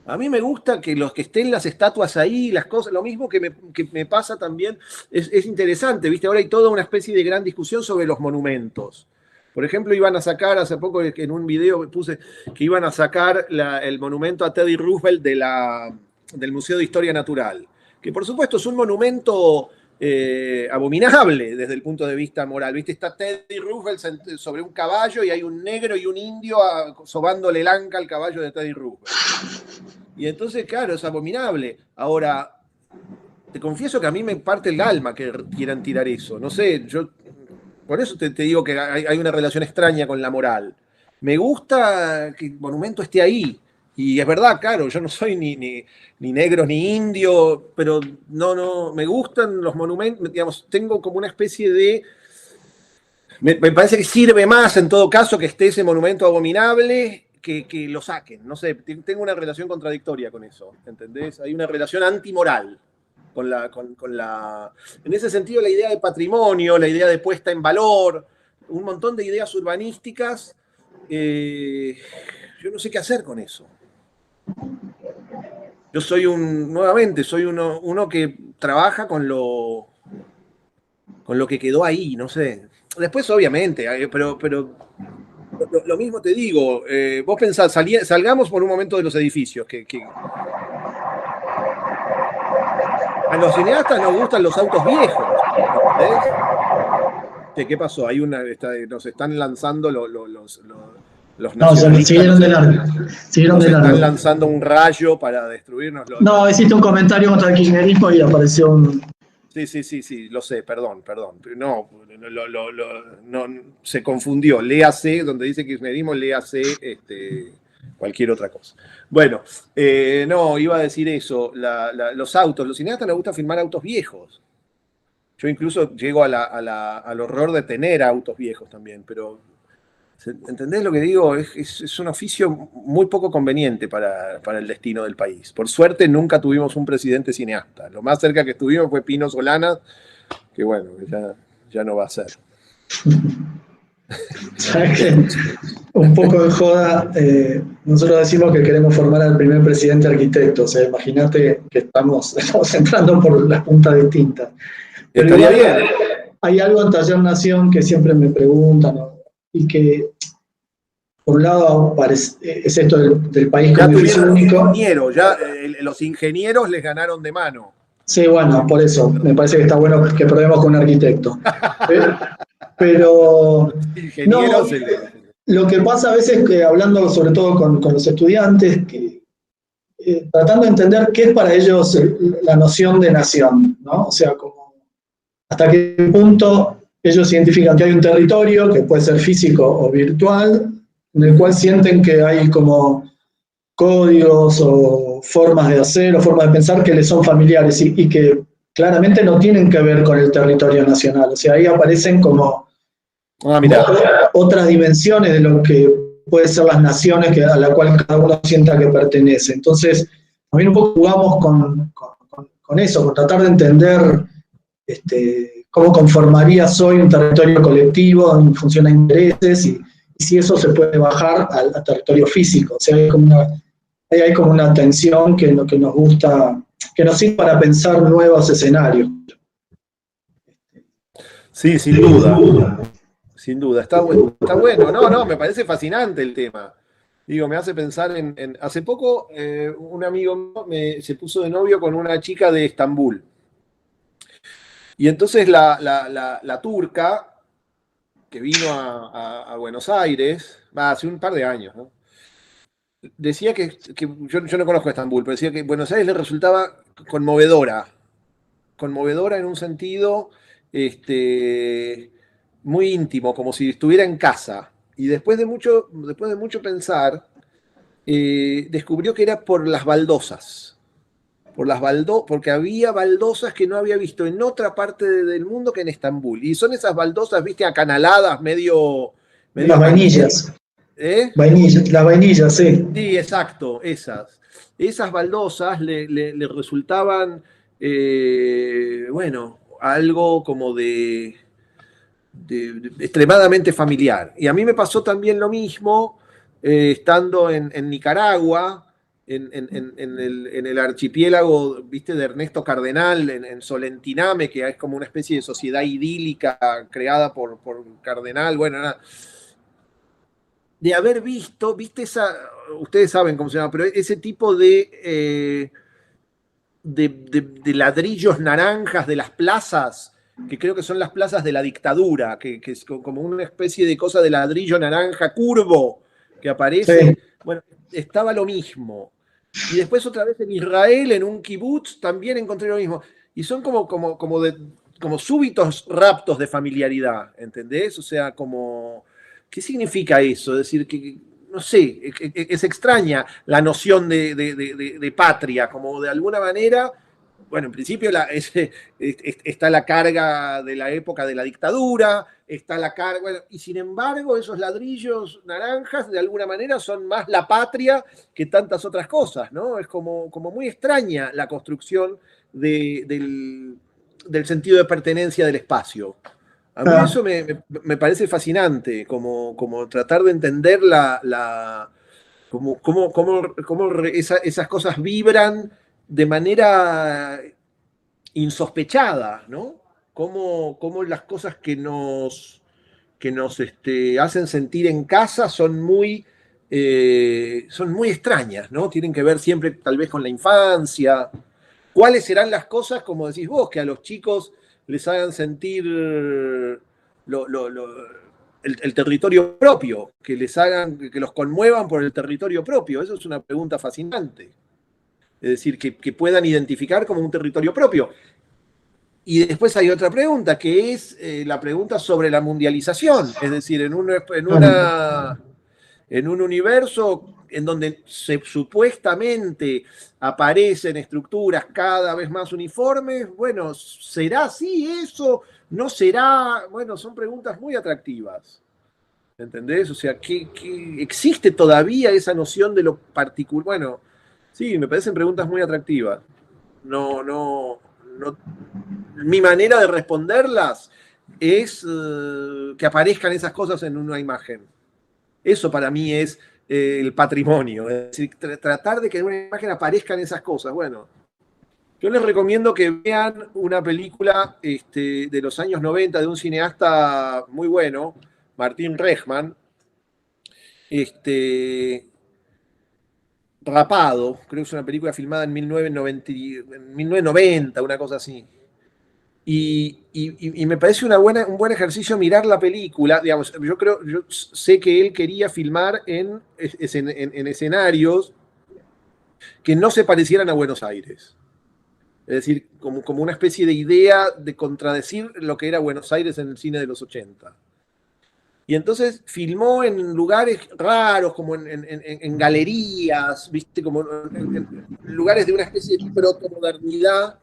A mí me gusta que los que estén las estatuas ahí, las cosas, lo mismo que me pasa también, es interesante, ¿viste? Ahora hay toda una especie de gran discusión sobre los monumentos. Por ejemplo, iban a sacar, hace poco en un video puse que iban a sacar el monumento a Teddy Roosevelt del Museo de Historia Natural, que por supuesto es un monumento abominable desde el punto de vista moral. ¿Viste? Está Teddy Roosevelt sobre un caballo y hay un negro y un indio sobándole el anca al caballo de Teddy Roosevelt. Y entonces, claro, es abominable. Ahora, te confieso que a mí me parte el alma que quieran tirar eso. No sé, yo Por eso te digo que hay una relación extraña con la moral. Me gusta que el monumento esté ahí. Y es verdad, claro, yo no soy ni negro ni indio, pero no, me gustan los monumentos, digamos, tengo como una especie de... Me parece que sirve más en todo caso que esté ese monumento abominable que lo saquen. No sé, tengo una relación contradictoria con eso, ¿entendés? Hay una relación antimoral con la... En ese sentido, la idea de patrimonio, la idea de puesta en valor, un montón de ideas urbanísticas, yo no sé qué hacer con eso. Yo soy nuevamente, soy uno que trabaja con lo que quedó ahí, no sé. Después, obviamente, pero lo mismo te digo, vos pensás, salgamos por un momento de los edificios, a los cineastas nos gustan los autos viejos, ¿entendés? ¿Qué pasó? Nos están lanzando los nacionalistas. Siguieron de largo. Nos están lanzando un rayo para destruirnos. No, hiciste un comentario contra el kirchnerismo y apareció un... Sí, lo sé, perdón. No, se confundió. Léase, donde dice kirchnerismo, léase cualquier otra cosa. Bueno, no, iba a decir eso. Los autos, los cineastas les gusta filmar autos viejos. Yo incluso llego al horror de tener autos viejos también, pero ¿entendés lo que digo? Es un oficio muy poco conveniente para el destino del país. Por suerte nunca tuvimos un presidente cineasta. Lo más cerca que estuvimos fue Pino Solanas, que bueno, ya no va a ser. ¿Sabes qué? Un poco de joda, nosotros decimos que queremos formar al primer presidente arquitecto. O sea, imagínate que estamos entrando por las puntas distintas. Pero estaría bien. Hay algo en Taller Nación que siempre me preguntan, ¿no? Y que, por un lado, es esto del país como edificio único. Los ingenieros les ganaron de mano. Sí, bueno, por eso me parece que está bueno que probemos con un arquitecto. Pero no, lo que pasa a veces que hablando sobre todo con los estudiantes, que tratando de entender qué es para ellos la noción de nación, ¿no? O sea, hasta qué punto ellos identifican que hay un territorio, que puede ser físico o virtual, en el cual sienten que hay como códigos o formas de hacer o formas de pensar que les son familiares y que claramente no tienen que ver con el territorio nacional. O sea, ahí aparecen como otras dimensiones de lo que pueden ser las naciones a la cual cada uno sienta que pertenece. Entonces, también un poco jugamos con eso, con tratar de entender cómo conformarías hoy un territorio colectivo en función a intereses y si eso se puede bajar al territorio físico. O sea, hay como una tensión que nos gusta, que nos sirve para pensar nuevos escenarios. Sí, sin duda. Sin duda, está bueno. No, me parece fascinante el tema. Digo, me hace pensar hace poco un amigo mío se puso de novio con una chica de Estambul. Y entonces la turca, que vino a Buenos Aires, hace un par de años, ¿no? Decía que yo no conozco Estambul, pero decía que Buenos Aires le resultaba conmovedora en un sentido muy íntimo, como si estuviera en casa. Y después de mucho pensar, descubrió que era por las baldosas. Porque había baldosas que no había visto en otra parte del mundo que en Estambul. Y son esas baldosas, viste, acanaladas, medio las vainillas. ¿Eh? Las vainillas, sí. Sí, exacto, esas. Esas baldosas le resultaban, algo como de extremadamente familiar. Y a mí me pasó también lo mismo estando en Nicaragua, en el archipiélago, viste, de Ernesto Cardenal, en Solentiname, que es como una especie de sociedad idílica creada por Cardenal. Bueno, nada. De haber visto, viste ustedes saben cómo se llama, pero ese tipo de ladrillos naranjas de las plazas, que creo que son las plazas de la dictadura, que es como una especie de cosa de ladrillo naranja curvo que aparece. Sí. Bueno, estaba lo mismo. Y después otra vez en Israel, en un kibutz, también encontré lo mismo. Y son como de como súbitos raptos de familiaridad, ¿entendés? O sea, como, ¿qué significa eso? Es decir, que, no sé, es extraña la noción de patria, como de alguna manera, bueno, en principio está la carga de la época de la dictadura, está la carga, bueno, y sin embargo esos ladrillos naranjas de alguna manera son más la patria que tantas otras cosas, ¿no? Es como muy extraña la construcción del sentido de pertenencia del espacio. A mí eso me parece fascinante, como tratar de entender cómo esas cosas vibran de manera insospechada, ¿no? Cómo las cosas que nos hacen sentir en casa son muy extrañas, ¿no? Tienen que ver siempre tal vez con la infancia. ¿Cuáles serán las cosas, como decís vos, que a los chicos les hagan sentir el territorio propio, que los conmuevan por el territorio propio? Eso es una pregunta fascinante. Es decir, que puedan identificar como un territorio propio. Y después hay otra pregunta, que es la pregunta sobre la mundialización. Es decir, en un universo en donde supuestamente aparecen estructuras cada vez más uniformes, bueno, ¿será así eso? ¿No será? Bueno, son preguntas muy atractivas. ¿Entendés? O sea, ¿qué existe todavía esa noción de lo particular? Bueno, sí, me parecen preguntas muy atractivas. No. Mi manera de responderlas es que aparezcan esas cosas en una imagen. Eso para mí es el patrimonio. Es decir, tratar de que en una imagen aparezcan esas cosas. Bueno, yo les recomiendo que vean una película de los años 90 de un cineasta muy bueno, Martín Rejman, Rapado, creo que es una película filmada en 1990, una cosa así. Y me parece un buen ejercicio mirar la película. Digamos, yo sé que él quería filmar en escenarios que no se parecieran a Buenos Aires. Es decir, como una especie de idea de contradecir lo que era Buenos Aires en el cine de los 80. Y entonces filmó en lugares raros, como en galerías, ¿viste? Como en lugares de una especie de protomodernidad.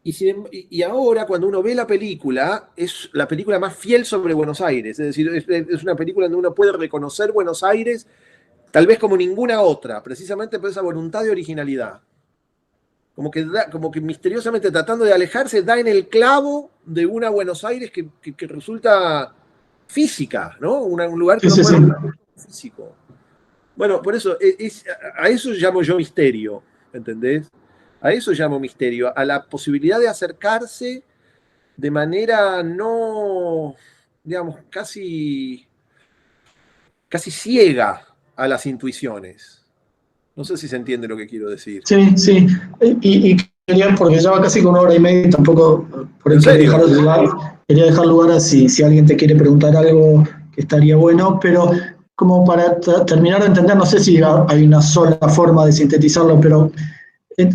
Y ahora, cuando uno ve la película, es la película más fiel sobre Buenos Aires. Es decir, es una película donde uno puede reconocer Buenos Aires tal vez como ninguna otra, precisamente por esa voluntad de originalidad. Como que misteriosamente tratando de alejarse, da en el clavo de una Buenos Aires que resulta física, ¿no? Un lugar que no puede ser físico. Bueno, por eso, a eso llamo yo misterio, ¿entendés? A eso llamo misterio, a la posibilidad de acercarse de manera no, digamos, casi ciega a las intuiciones. No sé si se entiende lo que quiero decir. Sí. Y quería, porque ya va casi con 1 hora y media, y tampoco por eso quería dejar lugar a si alguien te quiere preguntar algo que estaría bueno, pero como para terminar de entender, no sé si hay una sola forma de sintetizarlo, pero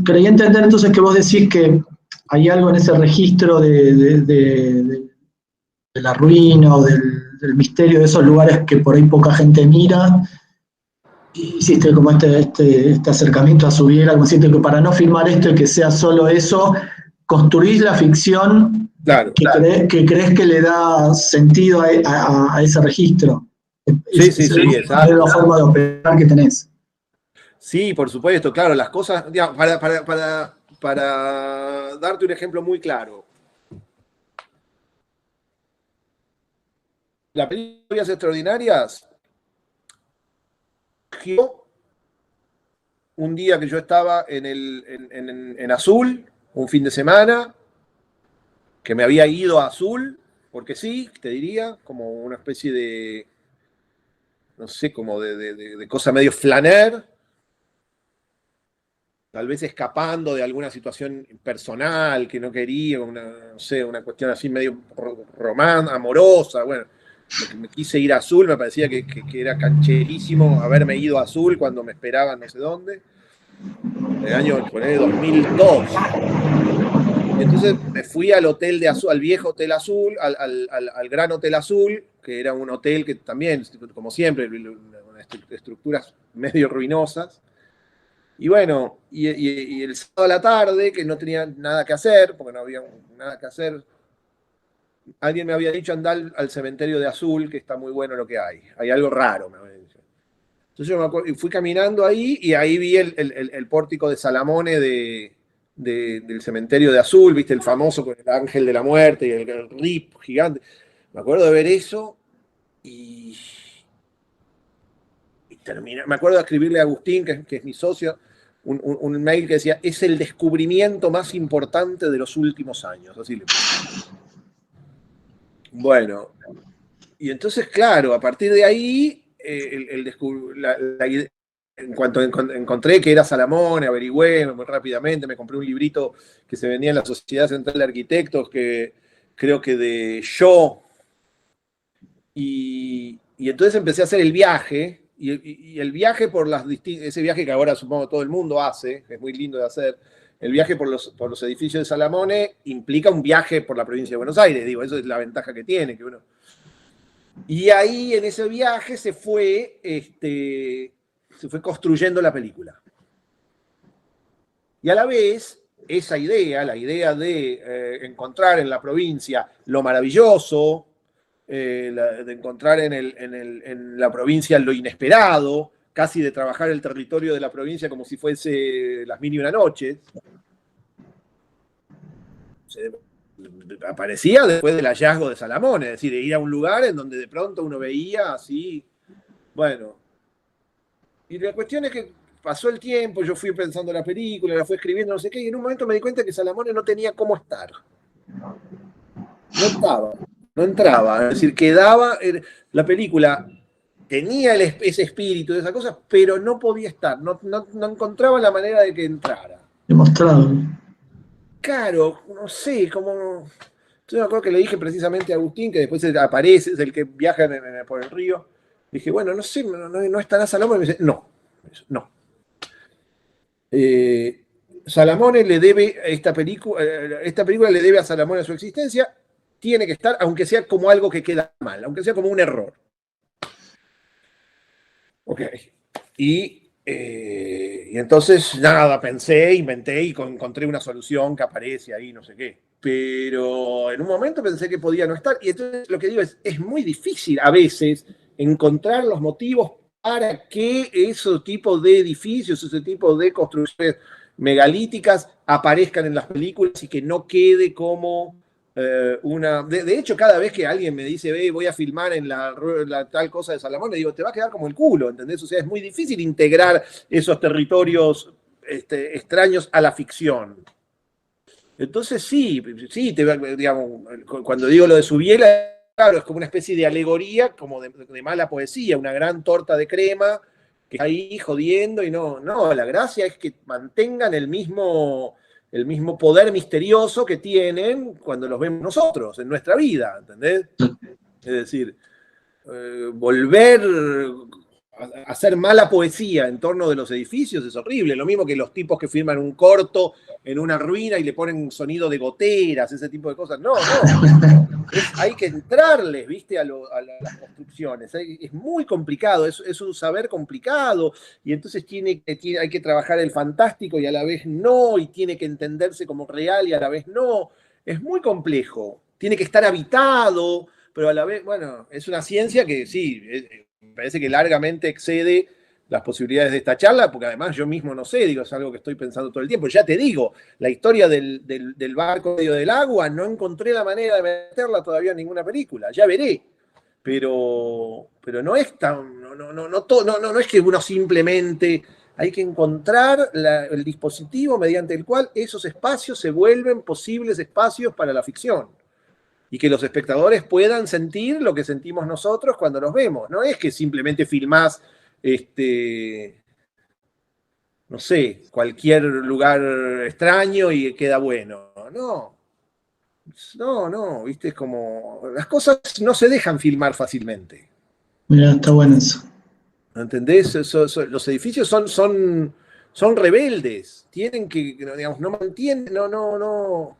quería entender entonces que vos decís que hay algo en ese registro de la ruina o del misterio de esos lugares que por ahí poca gente mira. Hiciste como este acercamiento a Subiera, como siento que para no filmar esto y que sea solo eso, construís la ficción que crees que le da sentido a ese registro. Sí, exacto. Es la forma de operar que tenés. Sí, por supuesto, claro, las cosas, digamos, para darte un ejemplo muy claro. La película Historias Extraordinarias, un día que yo estaba en Azul, un fin de semana, que me había ido a Azul, porque sí, te diría, como una especie de, no sé, como de cosa medio flaner, tal vez escapando de alguna situación personal que no quería, no sé, una cuestión así medio amorosa, bueno. Me quise ir a Azul, me parecía que era cancherísimo haberme ido a Azul cuando me esperaban no sé dónde. En el año 2002. Entonces me fui al hotel de Azul, al viejo Hotel Azul, al Gran Hotel Azul, que era un hotel que también, como siempre, estructuras medio ruinosas. Y bueno, y el sábado a la tarde, que no tenía nada que hacer, porque no había nada que hacer, alguien me había dicho andar al cementerio de Azul, que está muy bueno lo que hay algo raro, me había dicho. Entonces yo me acuerdo, y fui caminando ahí, y ahí vi el pórtico de Salamone del cementerio de Azul, viste, el famoso con el ángel de la muerte y el rip gigante. Me acuerdo de ver eso y terminé. Me acuerdo de escribirle a Agustín, que es mi socio, un mail que decía: es el descubrimiento más importante de los últimos años. Así le puse. Bueno, y entonces, claro, a partir de ahí, en cuanto encontré que era Salamone, averigüé muy rápidamente, me compré un librito que se vendía en la Sociedad Central de Arquitectos, que creo que de Shaw, y entonces empecé a hacer el viaje, y el viaje por ese viaje que ahora supongo todo el mundo hace, que es muy lindo de hacer, el viaje por los edificios de Salamone implica un viaje por la provincia de Buenos Aires, digo, eso es la ventaja que tiene, que uno... Y ahí en ese viaje se fue construyendo la película. Y a la vez, esa idea, la idea de encontrar en la provincia lo maravilloso, de encontrar en la provincia lo inesperado, casi de trabajar el territorio de la provincia como si fuese las 1000 y una noches, aparecía después del hallazgo de Salamone, es decir, de ir a un lugar en donde de pronto uno veía así, bueno. Y la cuestión es que pasó el tiempo, yo fui pensando en la película, la fui escribiendo, no sé qué, y en un momento me di cuenta que Salamone no tenía cómo estar. No estaba, no entraba, es decir, quedaba, la película tenía ese espíritu de esas cosas, pero no podía estar, no encontraba la manera de que entrara. Demostrado. Claro, no sé, como... Yo me acuerdo que le dije precisamente a Agustín, que después aparece, es el que viaja por el río. Dije, bueno, no sé, no estará Salamone. Y me dice, no. Salamone le debe esta película le debe a Salamone su existencia, tiene que estar, aunque sea como algo que queda mal, aunque sea como un error. Ok. Y entonces, nada, pensé, inventé y encontré una solución que aparece ahí, no sé qué. Pero en un momento pensé que podía no estar. Y entonces lo que digo es muy difícil a veces encontrar los motivos para que ese tipo de edificios, ese tipo de construcciones megalíticas aparezcan en las películas y que no quede como una... De hecho, cada vez que alguien me dice, voy a filmar en la tal cosa de Salamón, le digo, te va a quedar como el culo, ¿entendés? O sea, es muy difícil integrar esos territorios extraños a la ficción. Entonces sí, digamos, cuando digo lo de Subiela, claro, es como una especie de alegoría, como de mala poesía, una gran torta de crema que está ahí jodiendo y no, la gracia es que mantengan el mismo poder misterioso que tienen cuando los vemos nosotros en nuestra vida, ¿entendés? Es decir, volver a hacer mala poesía en torno de los edificios es horrible. Lo mismo que los tipos que filman un corto en una ruina y le ponen sonido de goteras, ese tipo de cosas. No. Hay que entrarles, ¿viste? A las construcciones. Es muy complicado, es un saber complicado. Y entonces hay que trabajar el fantástico y a la vez no, y tiene que entenderse como real y a la vez no. Es muy complejo. Tiene que estar habitado, pero a la vez, bueno, es una ciencia que sí, me parece que largamente excede las posibilidades de esta charla, porque además yo mismo no sé, digo, es algo que estoy pensando todo el tiempo. Ya te digo, la historia del barco en medio del agua, no encontré la manera de meterla todavía en ninguna película, ya veré. Pero no es tan, no es que uno simplemente, hay que encontrar el dispositivo mediante el cual esos espacios se vuelven posibles espacios para la ficción. Y que los espectadores puedan sentir lo que sentimos nosotros cuando los vemos. No es que simplemente filmás, no sé, cualquier lugar extraño y queda bueno. No, viste, es como... Las cosas no se dejan filmar fácilmente. Mira, está bueno eso. ¿Entendés? Los edificios son rebeldes. Tienen que, digamos, no mantienen, no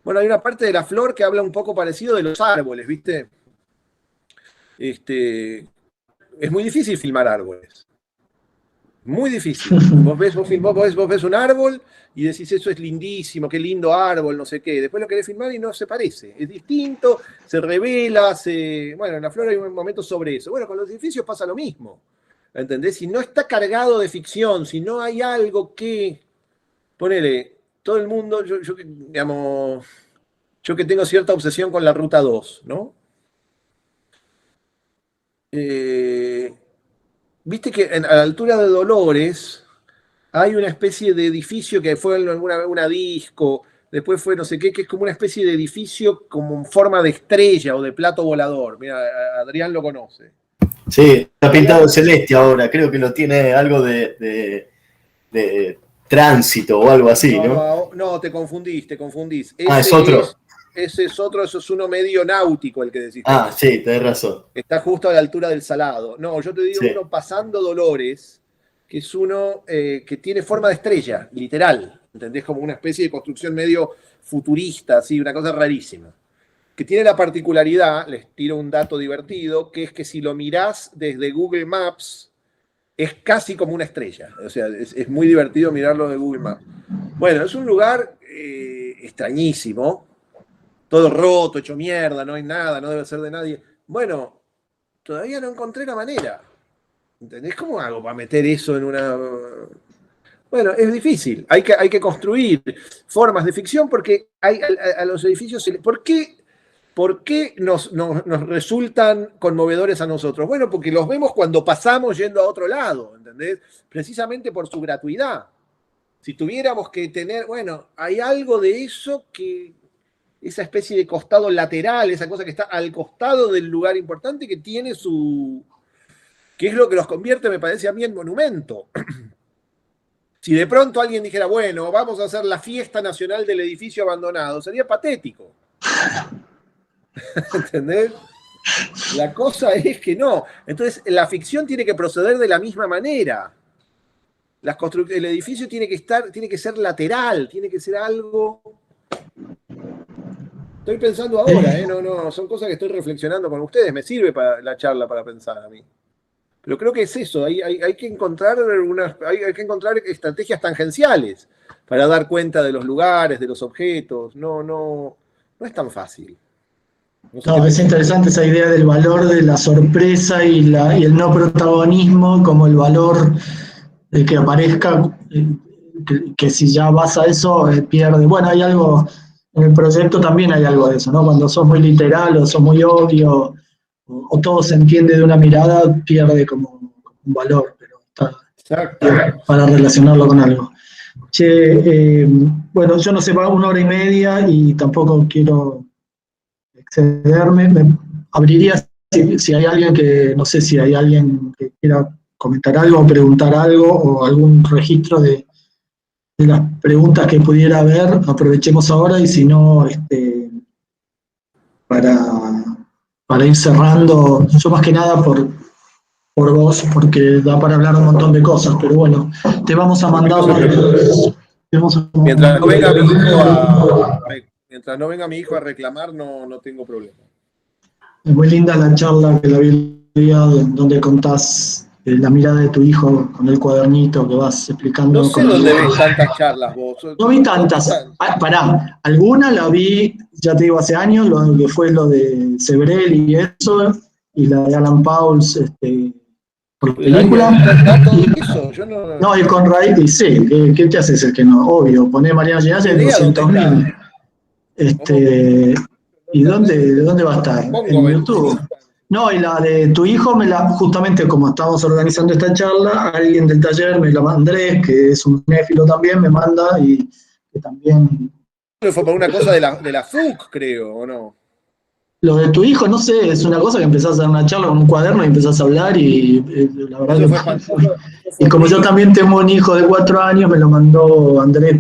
Bueno, hay una parte de la flor que habla un poco parecido de los árboles, ¿viste? Es muy difícil filmar árboles. Muy difícil. Vos ves un árbol y decís, eso es lindísimo, qué lindo árbol, no sé qué. Después lo querés filmar y no se parece. Es distinto, se revela, Bueno, en la flor hay un momento sobre eso. Bueno, con los edificios pasa lo mismo. ¿Entendés? Si no está cargado de ficción, si no hay algo que... Ponele, todo el mundo, digamos, yo que tengo cierta obsesión con la Ruta 2, ¿no? Viste que a la altura de Dolores hay una especie de edificio que fue alguna vez una disco, después fue no sé qué, que es como una especie de edificio como en forma de estrella o de plato volador. Mira, Adrián lo conoce. Sí, está pintado celeste ahora, creo que lo tiene algo de tránsito o algo así, ¿no? No, te confundís. Es otro. Ese es otro, eso es uno medio náutico el que decís. Sí, tenés razón. Está justo a la altura del Salado. No, yo te digo uno pasando Dolores, que es uno que tiene forma de estrella, literal. ¿Entendés? Como una especie de construcción medio futurista, así, una cosa rarísima. Que tiene la particularidad, les tiro un dato divertido, que es que si lo mirás desde Google Maps, es casi como una estrella. O sea, es muy divertido mirarlo de Google Maps. Bueno, es un lugar extrañísimo, todo roto, hecho mierda, no hay nada, no debe ser de nadie. Bueno, todavía no encontré la manera. ¿Entendés? ¿Cómo hago para meter eso en una...? Bueno, es difícil. Hay que construir formas de ficción porque a los edificios... ¿Por qué nos resultan conmovedores a nosotros? Bueno, porque los vemos cuando pasamos yendo a otro lado, ¿entendés? Precisamente por su gratuidad. Si tuviéramos que tener... Bueno, hay algo de eso que... Esa especie de costado lateral, esa cosa que está al costado del lugar importante que tiene su... que es lo que los convierte, me parece a mí, en monumento. Si de pronto alguien dijera, bueno, vamos a hacer la fiesta nacional del edificio abandonado, sería patético. ¿Entendés? La cosa es que no. Entonces, la ficción tiene que proceder de la misma manera. El edificio tiene que ser lateral, tiene que ser algo... Estoy pensando ahora, no, son cosas que estoy reflexionando con ustedes. Me sirve para la charla para pensar a mí. Pero creo que es eso, hay que encontrar hay que encontrar estrategias tangenciales para dar cuenta de los lugares, de los objetos. No es tan fácil. No, es interesante esa idea del valor de la sorpresa y el no protagonismo como el valor de que aparezca, que si ya vas a eso pierde. Bueno, hay algo, en el proyecto también hay algo de eso, ¿no? Cuando sos muy literal o sos muy obvio o todo se entiende de una mirada, pierde como un valor, pero está para relacionarlo con algo. Che, bueno, yo no sé, va 1 hora y media y tampoco quiero excederme. Me abriría si hay alguien que, no sé si hay alguien que quiera comentar algo o preguntar algo o algún registro de las preguntas que pudiera haber, aprovechemos ahora y si no, para ir cerrando, yo más que nada por vos, porque da para hablar un montón de cosas, pero bueno, te vamos a mandar... Mientras no venga mi hijo a reclamar, no tengo problema. Es muy linda la charla que la vi el día donde contás la mirada de tu hijo con el cuadernito que vas explicando. No sé dónde ves tantas charlas vos. No vi tantas. Pará, alguna la vi, ya te digo, hace años, lo que fue lo de Sebrel y eso, y la de Alan Pauls, por película. No, y con Raíz, y sí, ¿qué te haces el que no? Obvio, poné Mariana Ginás en 200.000. ¿Y dónde va a estar? En YouTube. No, y la de tu hijo, justamente como estábamos organizando esta charla, alguien del taller, Andrés, que es un cinéfilo también, me manda y que también... Fue por una cosa de la FUC, creo, ¿o no? Lo de tu hijo, no sé, es una cosa que empezás a dar una charla con un cuaderno y empezás a hablar y la verdad que... Y como yo también tengo un hijo de 4 años, me lo mandó Andrés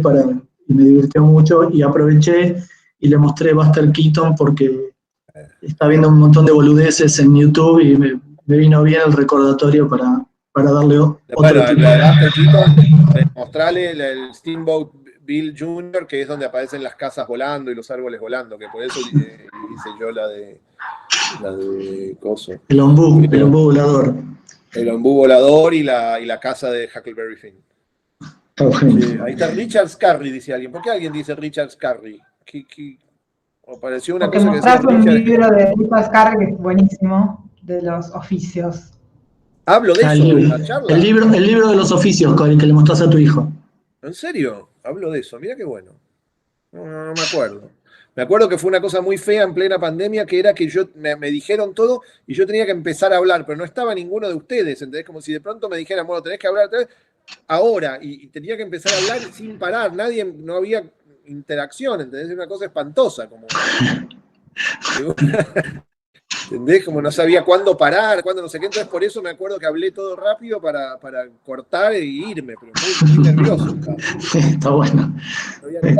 y me divirtió mucho y aproveché y le mostré Buster Keaton porque está viendo un montón de boludeces en YouTube y me vino bien el recordatorio para darle otro tipo. Buster Keaton, mostrarle el Steamboat Bill Jr., que es donde aparecen las casas volando y los árboles volando, que por eso hice yo la de Coso. El ombú volador. El ombú volador y la casa de Huckleberry Finn. Ahí está Richard Scarry, dice alguien. ¿Por qué alguien dice Richard Scarry? ¿O pareció una Porque cosa que decía mostraste un Richard? libro de Richard Scarry que es buenísimo, de los oficios. Hablo de eso en la charla. El libro de los oficios, Cory, que le mostraste a tu hijo. ¿En serio? Hablo de eso. Mira qué bueno. No me acuerdo. Me acuerdo que fue una cosa muy fea en plena pandemia, que era que me dijeron todo y yo tenía que empezar a hablar, pero no estaba ninguno de ustedes, ¿entendés? Como si de pronto me dijeran, bueno, tenés que hablar ahora, y tenía que empezar a hablar sin parar, no había interacción, ¿entendés? Es una cosa espantosa, como... ¿Entendés? Como no sabía cuándo parar, cuándo no sé qué, entonces por eso me acuerdo que hablé todo rápido para cortar e irme, pero muy nervioso. Está bueno. No había de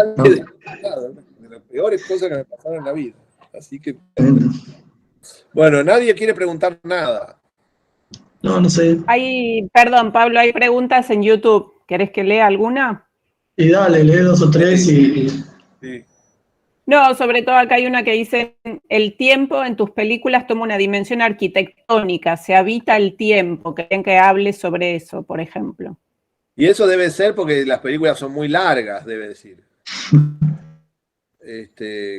las peores cosas que me pasaron en la vida. Así que, bueno, nadie quiere preguntar nada. No sé. Perdón, Pablo, hay preguntas en YouTube. ¿Querés que lea alguna? Y dale, lee 2 o 3 y... Sí. No, sobre todo acá hay una que dice, el tiempo en tus películas toma una dimensión arquitectónica, se habita el tiempo. Querían que hable sobre eso, por ejemplo. Y eso debe ser porque las películas son muy largas, debe decir.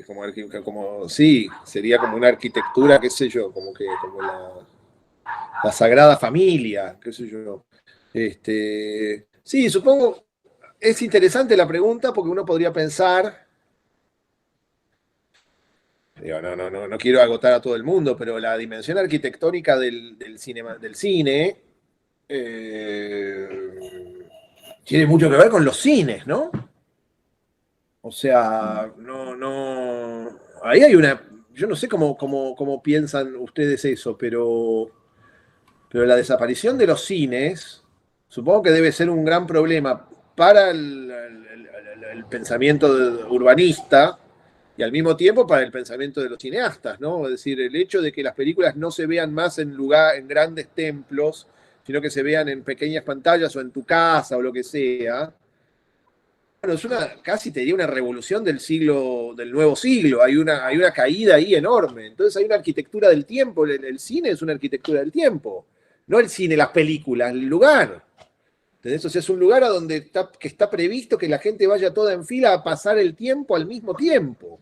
Como sí, sería como una arquitectura, qué sé yo, como la Sagrada Familia, qué sé yo. Sí, supongo, es interesante la pregunta porque uno podría pensar, digo, no quiero agotar a todo el mundo, pero la dimensión arquitectónica del cine tiene mucho que ver con los cines, ¿no? O sea, ahí hay yo no sé cómo piensan ustedes eso, pero la desaparición de los cines, supongo que debe ser un gran problema para el pensamiento urbanista y al mismo tiempo para el pensamiento de los cineastas, ¿no? Es decir, el hecho de que las películas no se vean más en grandes templos, sino que se vean en pequeñas pantallas o en tu casa o lo que sea. Bueno, es casi te diría una revolución del nuevo siglo, hay una caída ahí enorme. Entonces hay una arquitectura del tiempo, el cine es una arquitectura del tiempo, no el cine, las películas, el lugar. ¿Entendés? O sea, es un lugar que está previsto que la gente vaya toda en fila a pasar el tiempo al mismo tiempo.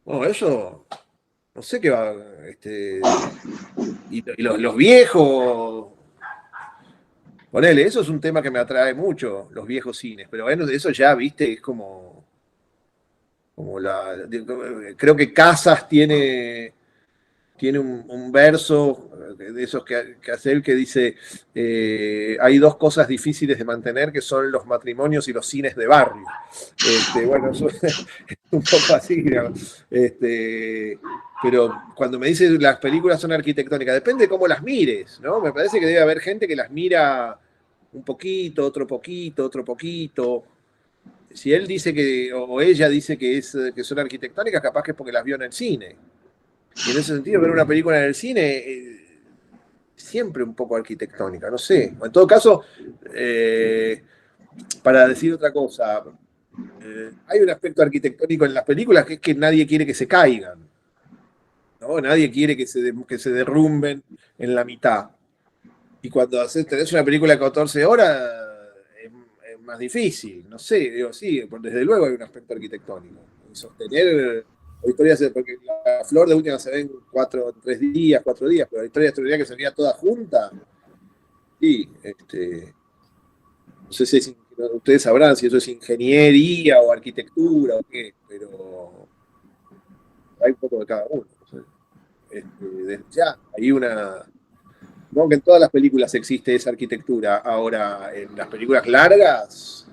Bueno, eso, no sé qué va, y los viejos... Ponele, eso es un tema que me atrae mucho, los viejos cines, pero bueno, eso ya, viste, es como creo que Casas tiene un verso de esos que hace él que dice, hay 2 cosas difíciles de mantener que son los matrimonios y los cines de barrio. Bueno, eso es un poco así, digamos. Pero cuando me dice las películas son arquitectónicas, depende de cómo las mires, ¿no? Me parece que debe haber gente que las mira un poquito, otro poquito, otro poquito. Si él dice o ella dice que son arquitectónicas, capaz que es porque las vio en el cine. Y en ese sentido, ver una película en el cine siempre un poco arquitectónica, no sé. En todo caso, para decir otra cosa, hay un aspecto arquitectónico en las películas que es que nadie quiere que se caigan, ¿no? Nadie quiere que se derrumben en la mitad. Y cuando tenés una película de 14 horas, es más difícil, no sé, digo, sí, desde luego hay un aspecto arquitectónico. Y sostener la historia, porque la flor de última se ve en 3 días, 4 días, pero la historia tendría que se veía toda junta. Y no sé si ustedes sabrán si eso es ingeniería o arquitectura o qué, pero hay un poco de cada uno. Ya, hay no, que en todas las películas existe esa arquitectura. Ahora, en las películas largas...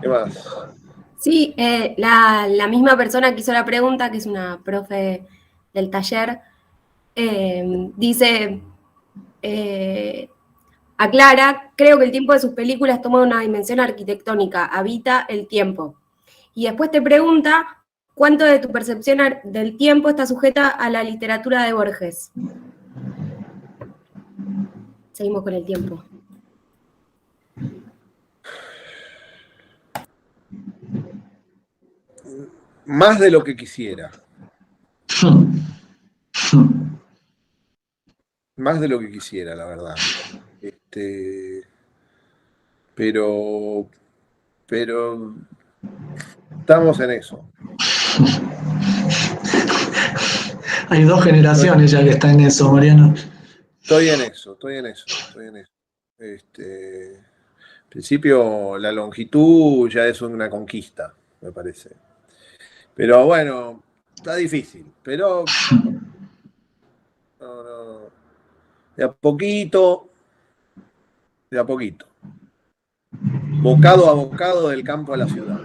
¿Qué más? Sí, la misma persona que hizo la pregunta, que es una profe del taller, dice, aclara, creo que el tiempo de sus películas toma una dimensión arquitectónica, habita el tiempo. Y después te pregunta, ¿cuánto de tu percepción del tiempo está sujeta a la literatura de Borges? Seguimos con el tiempo. Más de lo que quisiera. Más de lo que quisiera, la verdad. Pero estamos en eso. Hay 2 generaciones ya que están en eso, Mariano. Estoy en eso. En principio, la longitud ya es una conquista, me parece. Pero bueno, está difícil. Pero no. De a poquito. Bocado a bocado del campo a la ciudad.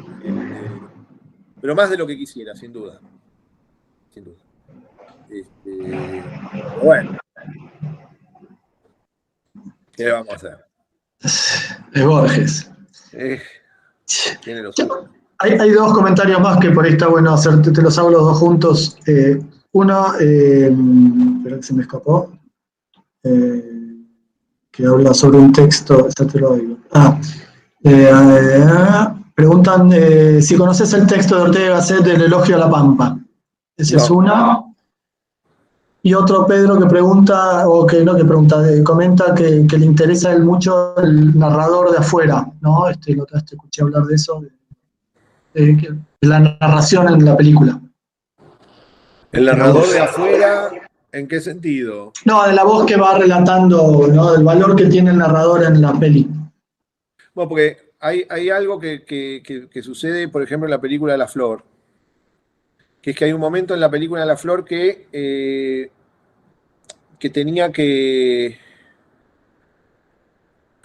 Pero más de lo que quisiera, sin duda. Bueno. ¿Qué le vamos a hacer? Es Borges. Tiene los ojos. Hay 2 comentarios más que por ahí está bueno hacer, te los hago los 2 juntos. Uno, espera que se me escapó, que habla sobre un texto, ya te lo digo. Preguntan si conoces el texto de Ortega y Gasset del Elogio a la Pampa. Esa es una. Y otro, Pedro, que pregunta, comenta que le interesa mucho el narrador de afuera, ¿no? La otra vez te escuché hablar de eso, de la narración en la película. ¿El narrador de afuera, en qué sentido? No, de la voz que va relatando, ¿no? Del valor que tiene el narrador en la peli. Bueno, porque hay algo que sucede, por ejemplo, en la película La Flor, que es que hay un momento en la película La Flor que tenía que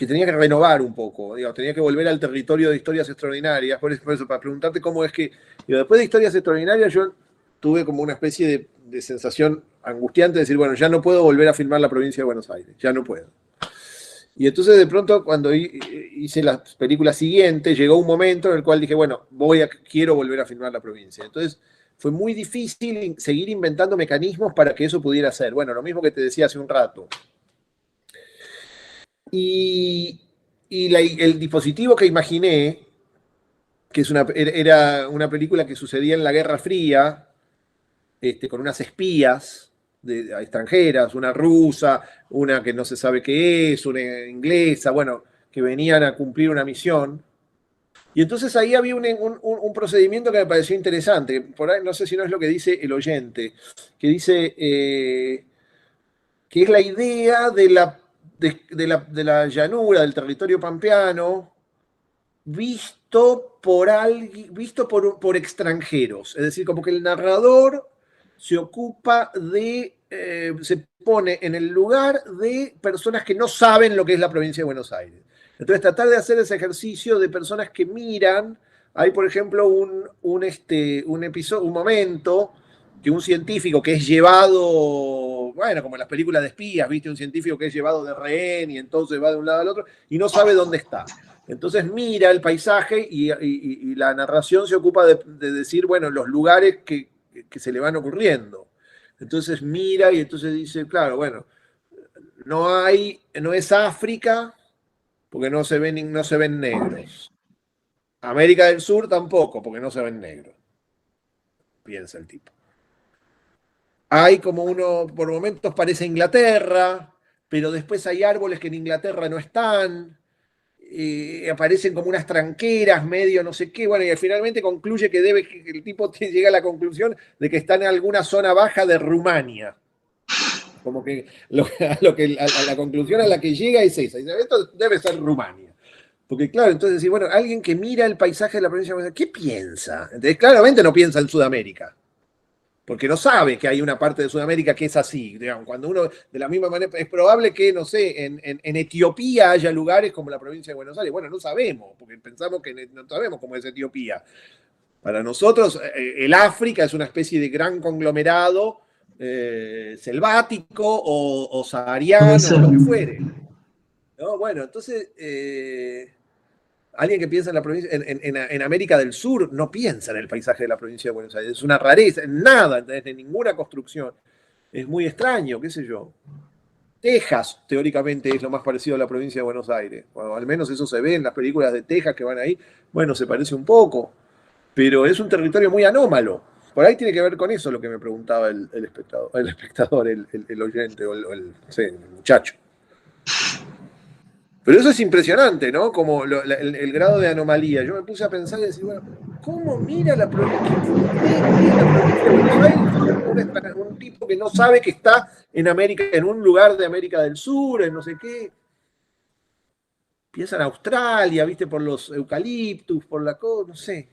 renovar un poco, digamos, tenía que volver al territorio de Historias Extraordinarias, por eso para preguntarte cómo es que, después de Historias Extraordinarias yo tuve como una especie de sensación angustiante de decir, bueno, ya no puedo volver a filmar la provincia de Buenos Aires, ya no puedo. Y entonces de pronto cuando hice las películas siguientes, llegó un momento en el cual dije, bueno, quiero volver a filmar la provincia. Entonces fue muy difícil seguir inventando mecanismos para que eso pudiera ser. Bueno, lo mismo que te decía hace un rato. Y el dispositivo que imaginé, que era una película que sucedía en la Guerra Fría, con unas espías extranjeras, una rusa, una que no se sabe qué es, una inglesa, bueno, que venían a cumplir una misión. Y entonces ahí había un procedimiento que me pareció interesante, por ahí no sé si no es lo que dice el oyente, que dice que es la idea de la llanura, del territorio pampeano, visto por extranjeros. Es decir, como que el narrador se ocupa se pone en el lugar de personas que no saben lo que es la provincia de Buenos Aires. Entonces, tratar de hacer ese ejercicio de personas que miran. Hay, por ejemplo, un momento que un científico que es llevado, bueno, como en las películas de espías, ¿viste? Un científico que es llevado de rehén y entonces va de un lado al otro y no sabe dónde está. Entonces mira el paisaje y la narración se ocupa de decir, bueno, los lugares que se le van ocurriendo. Entonces mira y entonces dice, claro, bueno, no es África porque no se ven negros. América del Sur tampoco porque no se ven negros. Piensa el tipo. Hay como por momentos parece Inglaterra, pero después hay árboles que en Inglaterra no están. Aparecen como unas tranqueras, medio no sé qué, bueno, y finalmente concluye que el tipo llega a la conclusión de que está en alguna zona baja de Rumania. Como que a la conclusión a la que llega es esa. Dice, esto debe ser Rumania. Porque claro, entonces decir, bueno, alguien que mira el paisaje de la provincia de Buenos Aires, ¿qué piensa? Entonces claramente no piensa en Sudamérica. Porque no sabe que hay una parte de Sudamérica que es así. Digamos, cuando uno, de la misma manera, es probable que, no sé, en Etiopía haya lugares como la provincia de Buenos Aires. Bueno, no sabemos, porque pensamos que no sabemos cómo es Etiopía. Para nosotros, el África es una especie de gran conglomerado selvático o sahariano, o lo que fuere. ¿No? Bueno, entonces... alguien que piensa en la provincia, en América del Sur, no piensa en el paisaje de la provincia de Buenos Aires. Es una rareza, en nada, desde ninguna construcción. Es muy extraño, qué sé yo. Texas, teóricamente, es lo más parecido a la provincia de Buenos Aires. Bueno, al menos eso se ve en las películas de Texas que van ahí. Bueno, se parece un poco, pero es un territorio muy anómalo. Por ahí tiene que ver con eso lo que me preguntaba el espectador, el oyente, sí, el muchacho. Pero eso es impresionante, ¿no? Como el grado de anomalía. Yo me puse a pensar y decir, bueno, ¿cómo mira la provincia? De Buenos Aires? Un tipo que no sabe que está en América, en un lugar de América del Sur, en no sé qué. Piensa en Australia, ¿viste? Por los eucaliptus, por la cosa, no sé.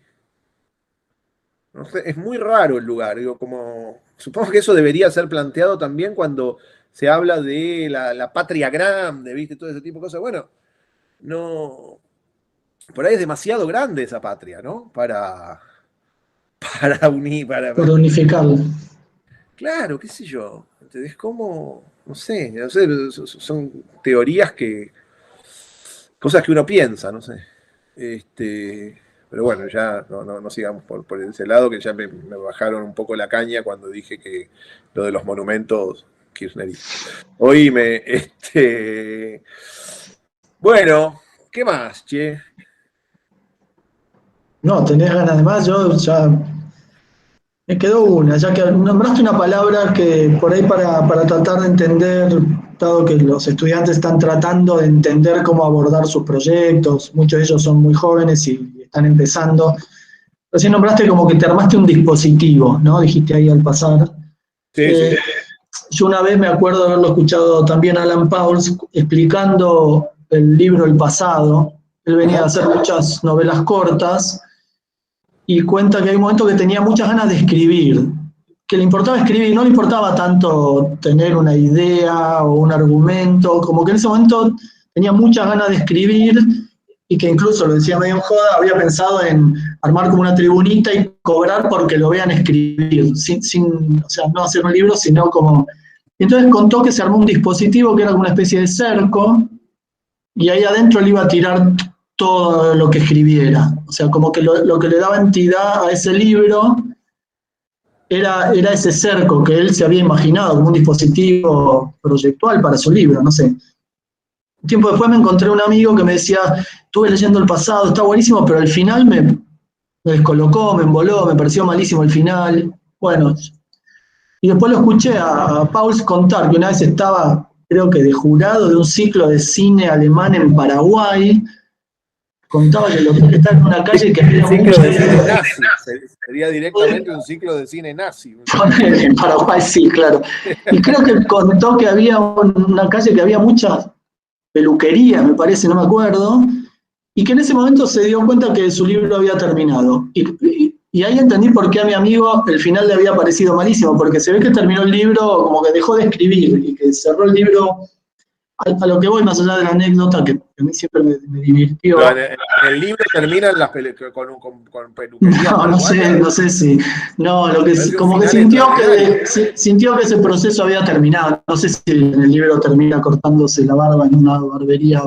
No sé, es muy raro el lugar. Digo, supongo que eso debería ser planteado también cuando se habla de la patria grande, ¿viste? Todo ese tipo de cosas. Bueno, no. Por ahí es demasiado grande esa patria, ¿no? Para unir, Para unificarlo. Claro, qué sé yo. ¿Entendés? ¿Cómo? No sé, son teorías cosas que uno piensa, no sé. Pero bueno, ya no sigamos por ese lado, que ya me bajaron un poco la caña cuando dije que lo de los monumentos kirchneristas. Oíme, bueno, ¿qué más, che? No, tenés ganas de más, yo ya me quedó una, ya que nombraste una palabra que por ahí para tratar de entender, dado que los estudiantes están tratando de entender cómo abordar sus proyectos, muchos de ellos son muy jóvenes y están empezando. Recién nombraste como que te armaste un dispositivo, ¿no? Dijiste ahí al pasar. Sí. Yo una vez me acuerdo de haberlo escuchado también a Alan Pauls explicando el libro El pasado. Él venía a hacer muchas novelas cortas y cuenta que hay un momento que tenía muchas ganas de escribir, que le importaba escribir, no le importaba tanto tener una idea o un argumento, como que en ese momento tenía muchas ganas de escribir y que incluso, lo decía medio en joda, había pensado en armar como una tribunita y cobrar porque lo vean escribir, o sea, no hacer un libro, sino como... Y entonces contó que se armó un dispositivo que era como una especie de cerco y ahí adentro le iba a tirar todo lo que escribiera. O sea, como que lo que le daba entidad a ese libro era ese cerco que él se había imaginado como un dispositivo proyectual para su libro, no sé. Un tiempo después me encontré un amigo que me decía, estuve leyendo El pasado, está buenísimo, pero al final me descolocó, me emboló, me pareció malísimo el final. Bueno, y después lo escuché a Pauls contar que una vez estaba, creo que de jurado de un ciclo de cine alemán en Paraguay. Contaba que lo que estaba en una calle y que había ciclo mucho de cine nazi. Sería directamente un ciclo de cine nazi. En Paraguay sí, claro. Y creo que contó que había una calle que había muchas peluquerías, me parece, no me acuerdo, y que en ese momento se dio cuenta que su libro había terminado. Y ahí entendí por qué a mi amigo el final le había parecido malísimo, porque se ve que terminó el libro, como que dejó de escribir y que cerró el libro. A lo que voy, más allá de la anécdota, que a mí siempre me divirtió. Pero en el libro terminan con peluquería. No sé si. No, como que sintió que ese proceso había terminado. No sé si en el libro termina cortándose la barba en una barbería.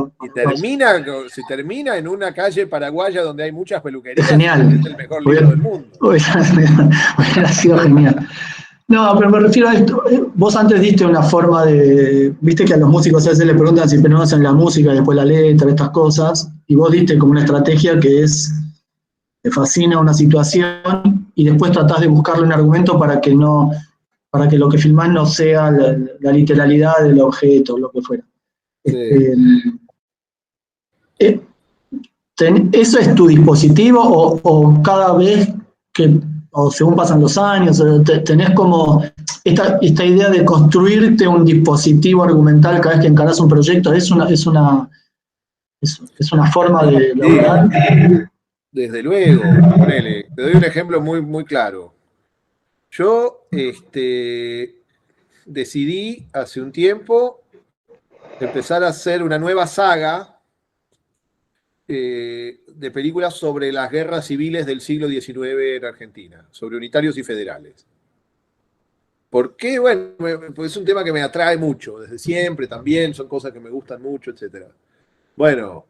Si termina en una calle paraguaya donde hay muchas peluquerías, Es genial. Es el mejor libro del mundo. Hubiera sido genial. No, pero me refiero a esto. Vos antes diste una forma de. Viste que a los músicos a veces le preguntan si primero hacen la música y después la letra, estas cosas. Y vos diste como una estrategia que es. Te fascina una situación y después tratás de buscarle un argumento para que lo que filmás no sea la literalidad del objeto, lo que fuera. Sí. ¿Eso es tu dispositivo o cada vez que, o según pasan los años, tenés como esta idea de construirte un dispositivo argumental cada vez que encarás un proyecto? ¿Es una forma de lograr? Desde luego, ponele, te doy un ejemplo muy, muy claro. Yo decidí hace un tiempo empezar a hacer una nueva saga de películas sobre las guerras civiles del siglo XIX en Argentina, sobre unitarios y federales. ¿Por qué? Bueno, pues es un tema que me atrae mucho, desde siempre también, son cosas que me gustan mucho, etc. Bueno,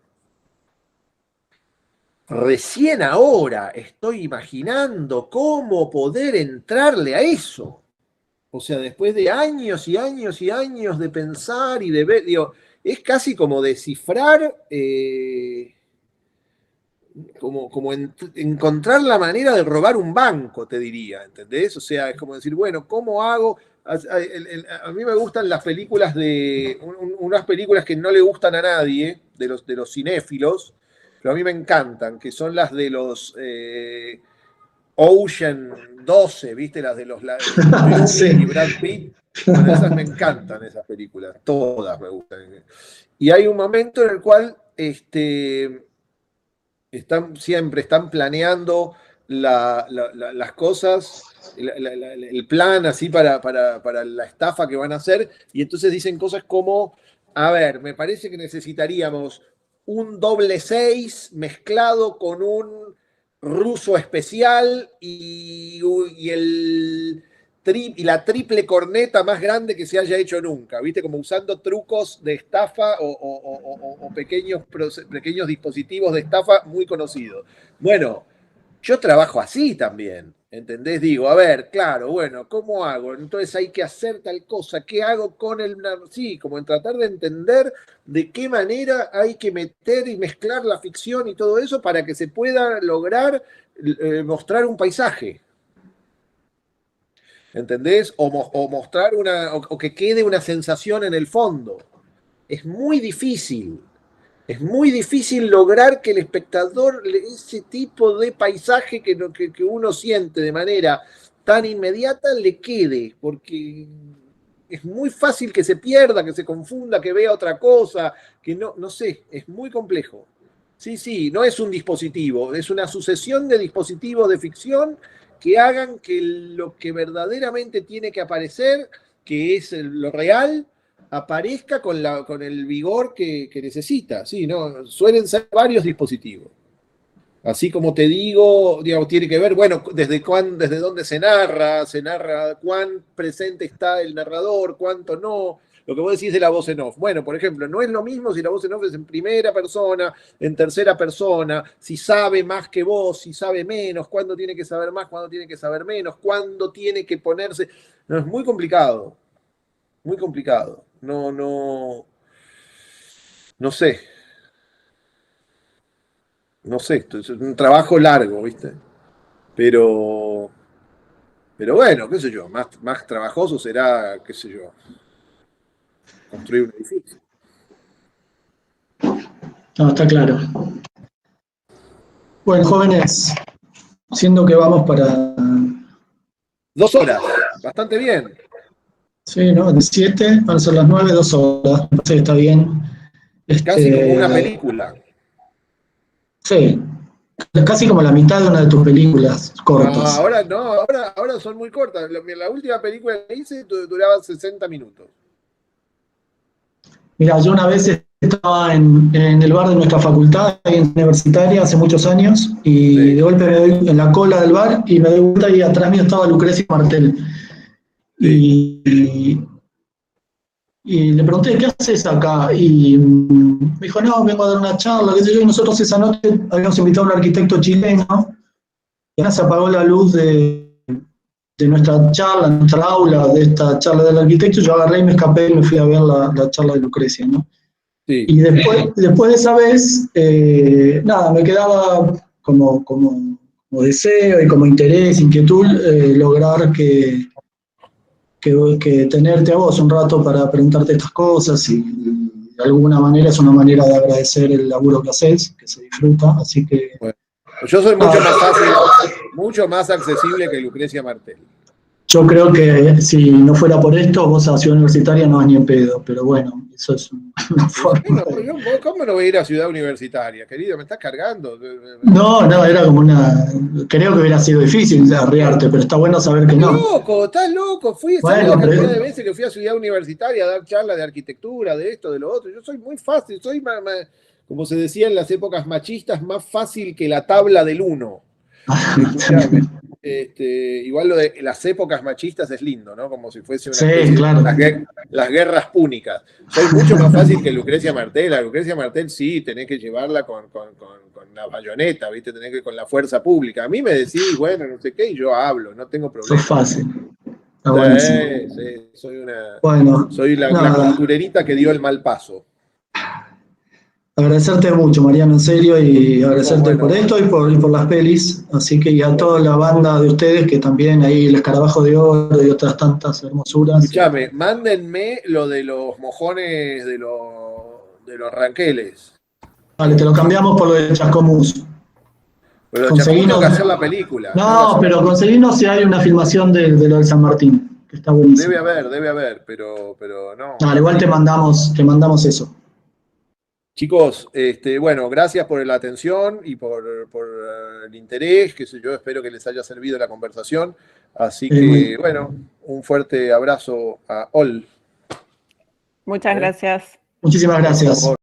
recién ahora estoy imaginando cómo poder entrarle a eso. O sea, después de años y años y años de pensar y de ver, digo, es casi como descifrar, como encontrar la manera de robar un banco, te diría, ¿entendés? O sea, es como decir, bueno, ¿cómo hago? A mí me gustan las películas unas películas que no le gustan a nadie, de los cinéfilos, pero a mí me encantan, que son las de los Ocean 12, ¿viste? Las de los Sí. y Brad Pitt. Bueno, esas me encantan, esas películas, todas me gustan. Y hay un momento en el cual siempre están planeando las cosas, el plan así para la estafa que van a hacer, y entonces dicen cosas como, a ver, me parece que necesitaríamos un doble 6 mezclado con un ruso especial y la triple corneta más grande que se haya hecho nunca, ¿viste? Como usando trucos de estafa o pequeños dispositivos de estafa muy conocidos. Bueno, yo trabajo así también, ¿entendés? Digo, a ver, claro, bueno, ¿cómo hago? Entonces hay que hacer tal cosa, ¿qué hago con el... Sí, como en tratar de entender de qué manera hay que meter y mezclar la ficción y todo eso para que se pueda lograr mostrar un paisaje. ¿Entendés? O mostrar o que quede una sensación en el fondo. Es muy difícil. Es muy difícil lograr que el espectador ese tipo de paisaje que uno siente de manera tan inmediata le quede, porque es muy fácil que se pierda, que se confunda, que vea otra cosa, que no sé, es muy complejo. Sí, no es un dispositivo, es una sucesión de dispositivos de ficción que hagan que lo que verdaderamente tiene que aparecer, que es lo real, aparezca con el vigor que necesita. Sí, ¿no? Suelen ser varios dispositivos. Así como te digo, digamos, tiene que ver, bueno, desde dónde se narra cuán presente está el narrador, cuánto no. Lo que vos decís de la voz en off. Bueno, por ejemplo, no es lo mismo si la voz en off es en primera persona, en tercera persona, si sabe más que vos, si sabe menos, cuándo tiene que saber más, cuándo tiene que saber menos, cuándo tiene que ponerse. No, es muy complicado. Muy complicado. No sé. No sé, es un trabajo largo, ¿viste? Pero bueno, qué sé yo, más trabajoso será, qué sé yo, construir un edificio. No, está claro. Bueno, jóvenes, siendo que vamos para... 2 horas, bastante bien. Sí, ¿no? De 7, van a ser las 9, 2 horas. Me parece que está bien. Casi como una película. Sí, casi como la mitad de una de tus películas cortas. Ahora son muy cortas. La última película que hice duraba 60 minutos. Mira, yo una vez estaba en el bar de nuestra facultad, ahí en universitaria, hace muchos años, y Sí. de golpe me doy en la cola del bar y me doy vuelta y atrás mío estaba Lucrecia Martel. Sí. Y le pregunté, ¿qué haces acá? Y me dijo, no, vengo a dar una charla, qué sé yo, y nosotros esa noche habíamos invitado a un arquitecto chileno, y ahora se apagó la luz de nuestra charla, nuestra aula, de esta charla del arquitecto, yo agarré y me escapé y me fui a ver la charla de Lucrecia, ¿no? Sí. Y después de esa vez, nada, me quedaba como deseo y como interés, inquietud, lograr que tenerte a vos un rato para preguntarte estas cosas y de alguna manera es una manera de agradecer el laburo que haces, que se disfruta, así que... Bueno, yo soy mucho más accesible que Lucrecia Martel. Yo creo que si no fuera por esto, vos a Ciudad Universitaria no vas ni en pedo, pero bueno, eso es una forma. ¿Cómo no voy a ir a Ciudad Universitaria, querido? ¿Me estás cargando? No, era como creo que hubiera sido difícil arriarte, pero está bueno saber que no. Estás loco. ¿Sabes Bueno, la cantidad de veces que fui a Ciudad Universitaria a dar charlas de arquitectura, de esto, de lo otro? Yo soy muy fácil, soy, como se decía en las épocas machistas, más fácil que la tabla del 1. Igual lo de las épocas machistas es lindo, ¿no? Como si fuese una especie claro. de las guerras púnicas. Soy mucho más fácil que Lucrecia Martel. A Lucrecia Martel sí, tenés que llevarla con la bayoneta, ¿viste? Tenés que con la fuerza pública. A mí me decís, bueno, no sé qué, y yo hablo, no tengo problema. Sos fácil. Está buenísimo. Sí, Bueno, soy la nada. costurerita que dio el mal paso. Agradecerte mucho, Mariano, en serio, y agradecerte Bueno. por esto y por las pelis. Así que y a toda la banda de ustedes, que también ahí El Escarabajo de Oro y otras tantas hermosuras. Escuchame, mándenme lo de los mojones de los ranqueles. Vale, te lo cambiamos por lo de Chascomús. Pero Conseguinos- tengo que hacer la película. No, pero conseguimos si hay una filmación de lo del San Martín, que está buenísimo. Debe haber, pero no. Al igual te mandamos eso. Chicos, bueno, gracias por la atención y por el interés, que yo espero que les haya servido la conversación. Así que, bueno, un fuerte abrazo a all. Muchas gracias. Muchísimas gracias.